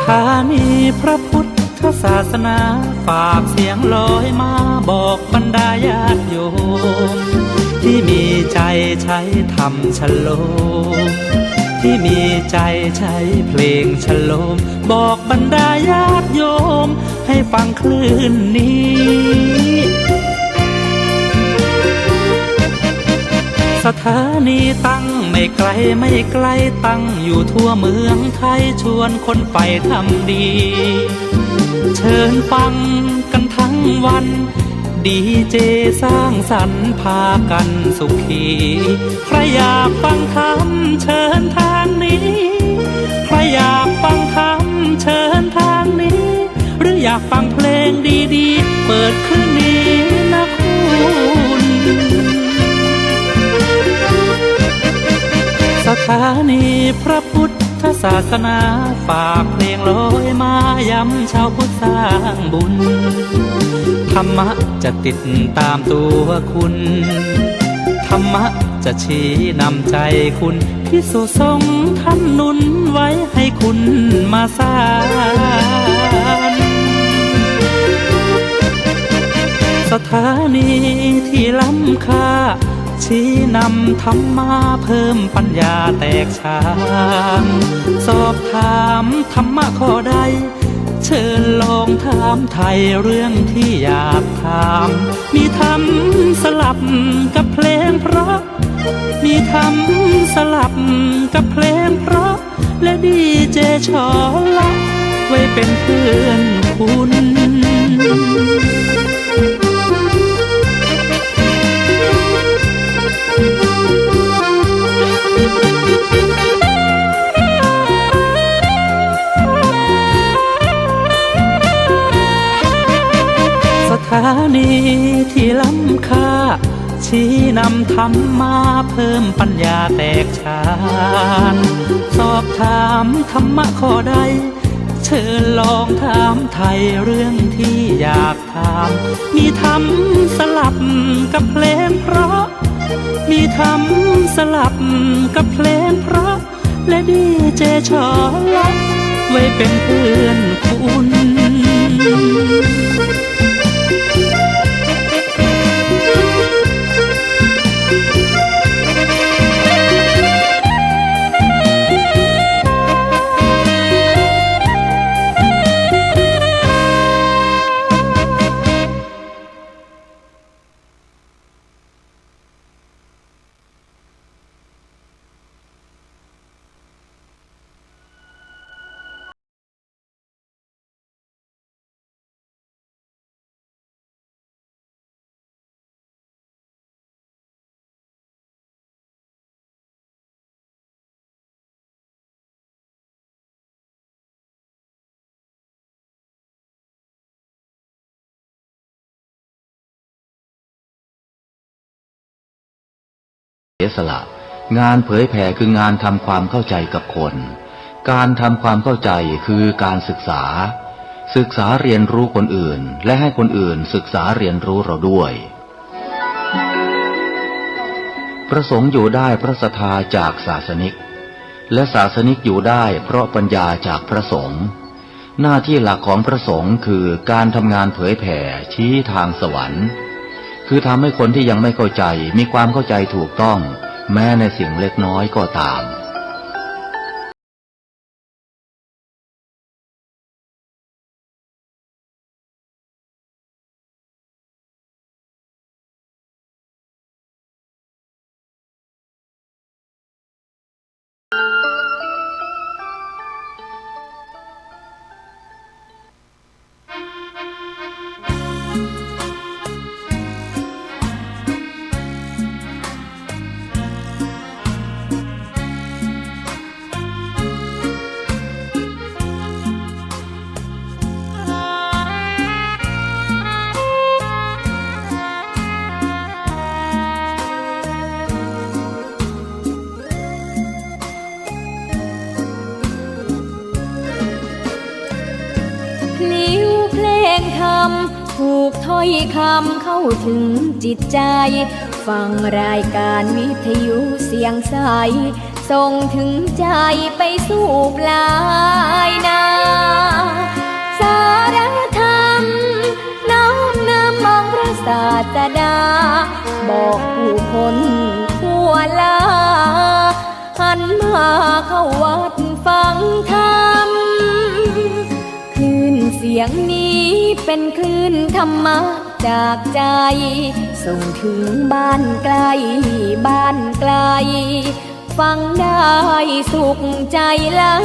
S6: ถานีพระพุทธศาสนาฝากเสียงลอยมาบอกบรรดาญาติโยมที่มีใจใช้ธรรมชโลมที่มีใจใช้เพลงชโลมบอกบรรดาญาติโยมให้ฟังคลื่นนี้สถานีตั้งไม่ไกลไม่ไกลตั้งอยู่ทั่วเมืองไทยชวนคนไปทำดีเชิญฟังกันทั้งวันดีเจสร้างสรรค์พากันสุขีใครอยากฟังธรรมเชิญทางนี้ใครอยากฟังธรรมเชิญทางนี้หรืออยากฟังเพลงดีๆเปิดคืนนี้นะคุณสถานีพระพุทธศาสนาฝากเพลงลอยมาย้ำชาวพุทธสร้างบุญธรรมะจะติดตามตัวคุณธรรมะจะชี้นำใจคุณพิสุสงฆ์ท่านหนุนไว้ให้คุณมาสานสถานีที่ล้ำค่าชี้นำธรรมะเพิ่มปัญญาแตกฉานสอบถามธรรมะข้อใดเชิญลองถามไทยเรื่องที่อยากถามมีธรรมสลับกับเพลงเพราะมีธรรมสลับกับเพลงเพราะและดีเจชอละไว้เป็นเพื่อนคุณสถานีที่ล้ำค่าชี้นำธรรมะเพิ่มปัญญาแตกฉานสอบถามธรรมะข้อใดเชิญลองถามไทยเรื่องที่อยากถามมีธรรมสลับกับเพลงเพราะมีธรรมสลับกับเพลงเพราะและดีเจชอละไว้เป็นเพื่อนคุณ
S7: เสียสละงานเผยแผ่คืองานทำความเข้าใจกับคนการทำความเข้าใจคือการศึกษาเรียนรู้คนอื่นและให้คนอื่นศึกษาเรียนรู้เราด้วยพระสงฆ์อยู่ได้เพราะศรัทธาจากศาสนิกและศาสนิกอยู่ได้เพราะปัญญาจากพระสงฆ์หน้าที่หลักของพระสงฆ์คือการทำงานเผยแผ่ชี้ทางสวรรค์คือทำให้คนที่ยังไม่เข้าใจมีความเข้าใจถูกต้องแม้ในสิ่งเล็กน้อยก็ตาม
S8: ถูกถ้อยคำเข้าถึงจิตใจฟังรายการวิทยุเสียงใส ส่งถึงใจไปสู่ปลายนาสารธรรมน้อมนำมองพระศาสดาบอกผู้คนทั่วลาหันมาเข้าวัดฟังธรรมคลื่นเสียงนี้เป็นคลื่นธรรมะจากใจส่งถึงบ้านไกลบ้านไกลฟังได้สุขใจล้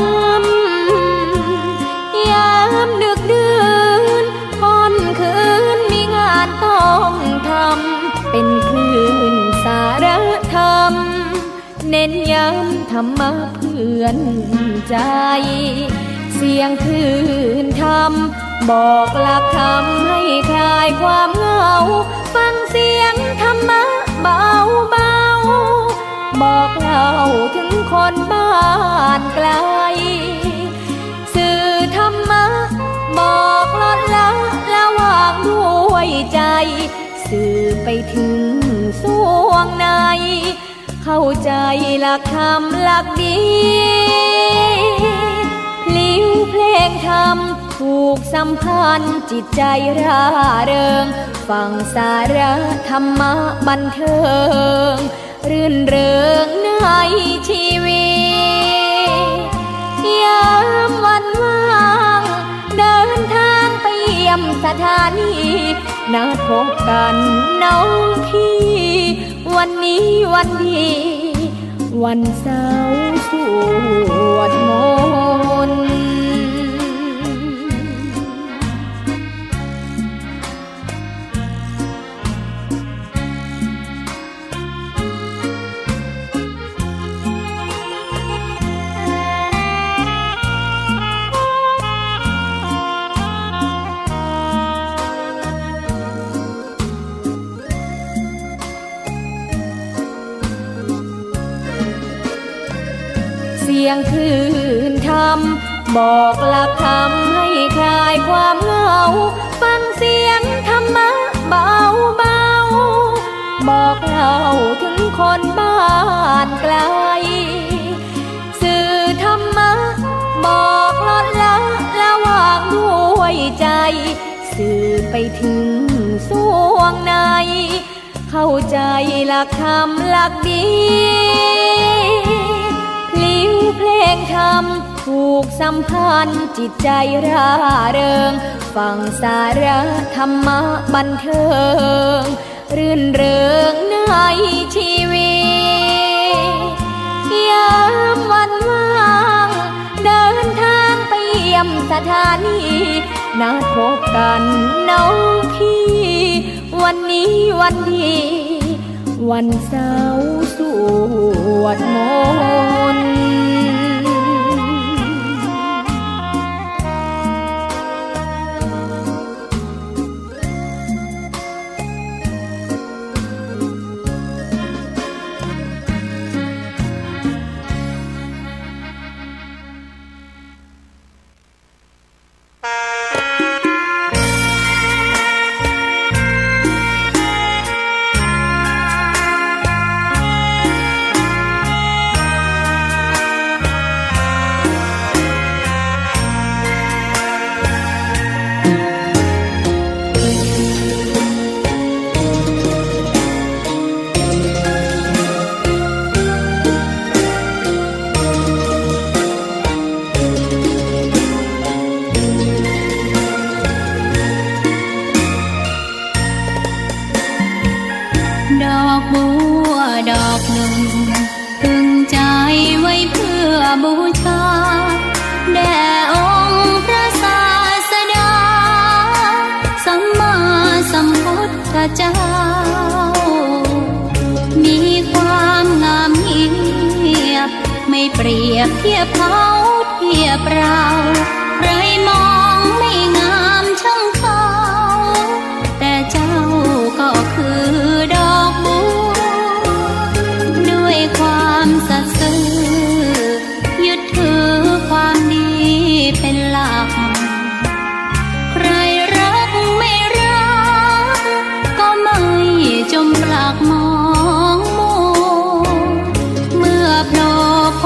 S8: ำยามดึกดื่นค่ำคืนมีงานต้องทำเป็นคลื่นสารธรรมเน้นย้ำธรรมะเพื่อนใจเสียงคลื่นธรรมบอกหลักธรรมให้คลายความเหงาฟังเสียงธรรมะเบาเบาบอกเล่าถึงคนบ้านไกลสื่อธรรมะบอกลดละวางด้วยใจสื่อไปถึงสวงในเข้าใจหลักธรรมหลักดีพลิ้วเพลงธรรมผูกสัมพันธ์จิตใจร่าเริงฟังสาระธรรมะบันเทิงรื่นเริงในชีวิตยามวันว่างเดินทางไปเยี่ยมสถานีนัดพบกันน้องพี่วันนี้วันดีวันเสาร์สวดมนต์เสียงคลื่นธรรมบอกหลักธรรมให้คลายความเหงาฟังเสียงธรรมะเบาเบาบอกเล่าถึงคนบ้านไกลสื่อธรรมะบอกลดละวางด้วยใจสื่อไปถึงสวงในเข้าใจหลักธรรมหลักดีพลิ้วเพลงธรรมผูกสัมพันธ์จิตใจร่าเริงฟังสาระธรรมะบันเทิงรื่นเริงในชีวิตยามวันว่างเดินทางไปเยี่ยมสถานีนัดพบกันน้องพี่วันนี้วันดีวันเสาร์สวดมนต์
S9: บูชาแด่องค์พระศาสดาสัมมาสัมพุทธเจ้ามีความงามเงียบไม่เปรียบเทียบเขาเทียบเราใครมองไม่งามช่างเขาแต่เจ้าก็คือดอกบัวด้วยความสัตย์ซื่อยึดถือความดีเป็นหลักใครรักไม่รักก็ไม่จมปลักมองมัวเมื่อโผล่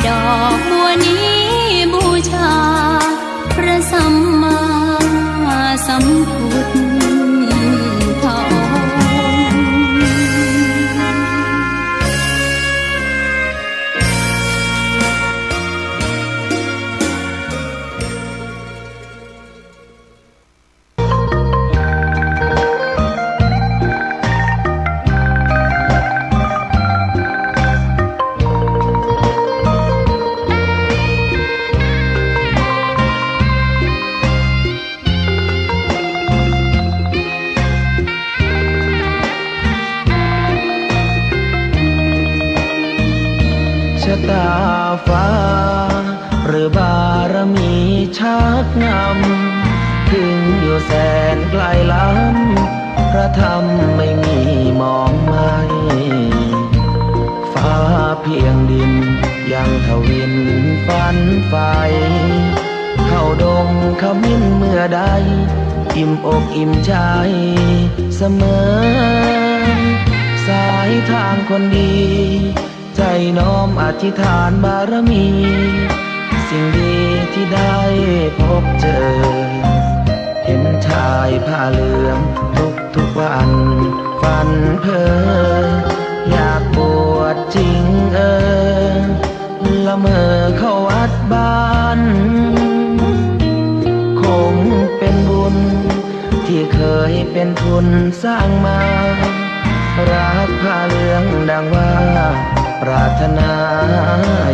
S9: ดอกบัวนี้บูชาพระสัมมาสัมพุทธองค์
S10: ชะตาฟ้าหรือบารมีชักนำถึงอยู่แสนไกลล้ำพระธรรมไม่มีมองไม่ฟ้าเพียงดินยังทวินฝันไฟเข้าดงขมิ้นเมื่อใดอิ่มอกอิ่มใจเสมอสายทางคนดีใจน้อมอธิษฐานบารมี สิ่งดีที่ได้พบเจอ เห็นชายผ้าเหลืองทุกวันฝันเพ้ออยากบวชจริงละเมอเข้าวัดบ้านคงเป็นบุญที่เคยเป็นทุนสร้างมารักผ้าเหลืองดังว่าปรารถนา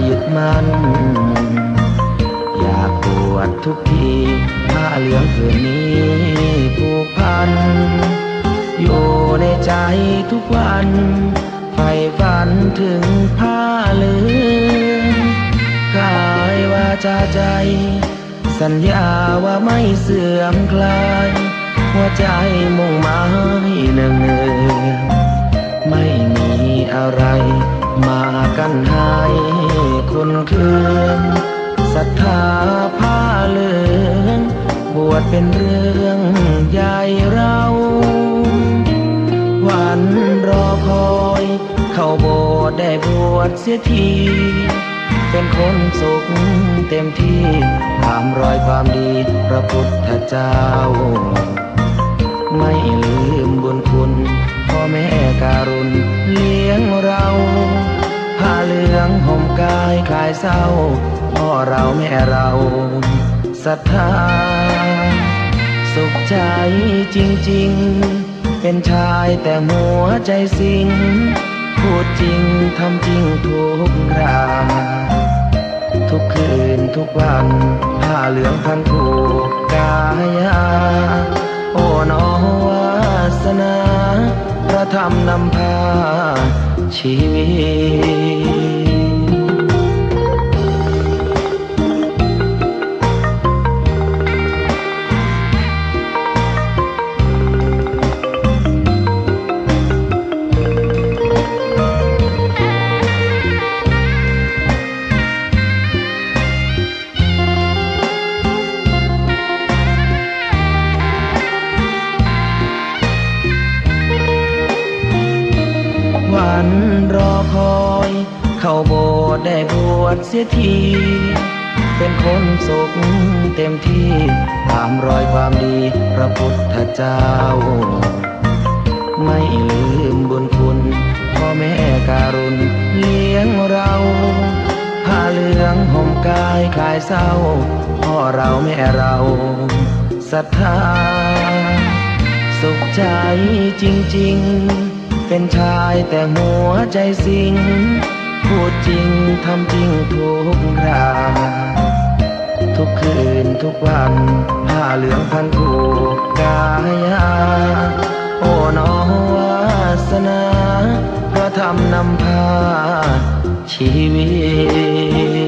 S10: ยึดมันอยากบวชทุกทีผ้าเหลืองผืนนี้ผูกพันอยู่ในใจทุกวันใฝ่ฝันถึงผ้าเหลืองกายวาจาใจสัญญาว่าไม่เสื่อมคลายหัวใจมุ่งหมายเนืองๆไม่มีอะไรมากันให้คุณคืนศรัทธาผ้าเหลืองบวชเป็นเรื่องใหญ่เราวันรอคอยเข้าโบสถ์ได้บวชเสียทีเป็นคนสุขเต็มที่ตามรอยความดีพระพุทธเจ้าไม่ลืมบุญคุณพ่อแม่การุณเลี้ยงเราผ้าเหลืองห่มกายคลายเศร้าพ่อเราแม่เราศรัทธาสุขใจจริงๆเป็นชายแต่หัวใจสิงพูดจริงทำจริงทุกราทุกคืนทุกวันผ้าเหลืองพันผูกกายาโอ้น้อวาสนาพระธรรมนำพาชีวิตวันรอคอยเข้าโบสถ์ได้บวชเสียทีเป็นคนสุขเต็มที่ตามรอยความดีพระพุทธเจ้าไม่ลืมบุญคุณพ่อแม่การุณเลี้ยงเราผ้าเหลืองห่มกายคลายเศร้าพ่อเราแม่เราศรัทธาสุขใจจริงๆเป็นชายแต่หัวใจสิงพูดจริงทำจริงทุกราทุกคืนทุกวันผ้าเหลืองพันผูกกายาโอ้น้อวาสนาพระธรรมนำพาชีวิต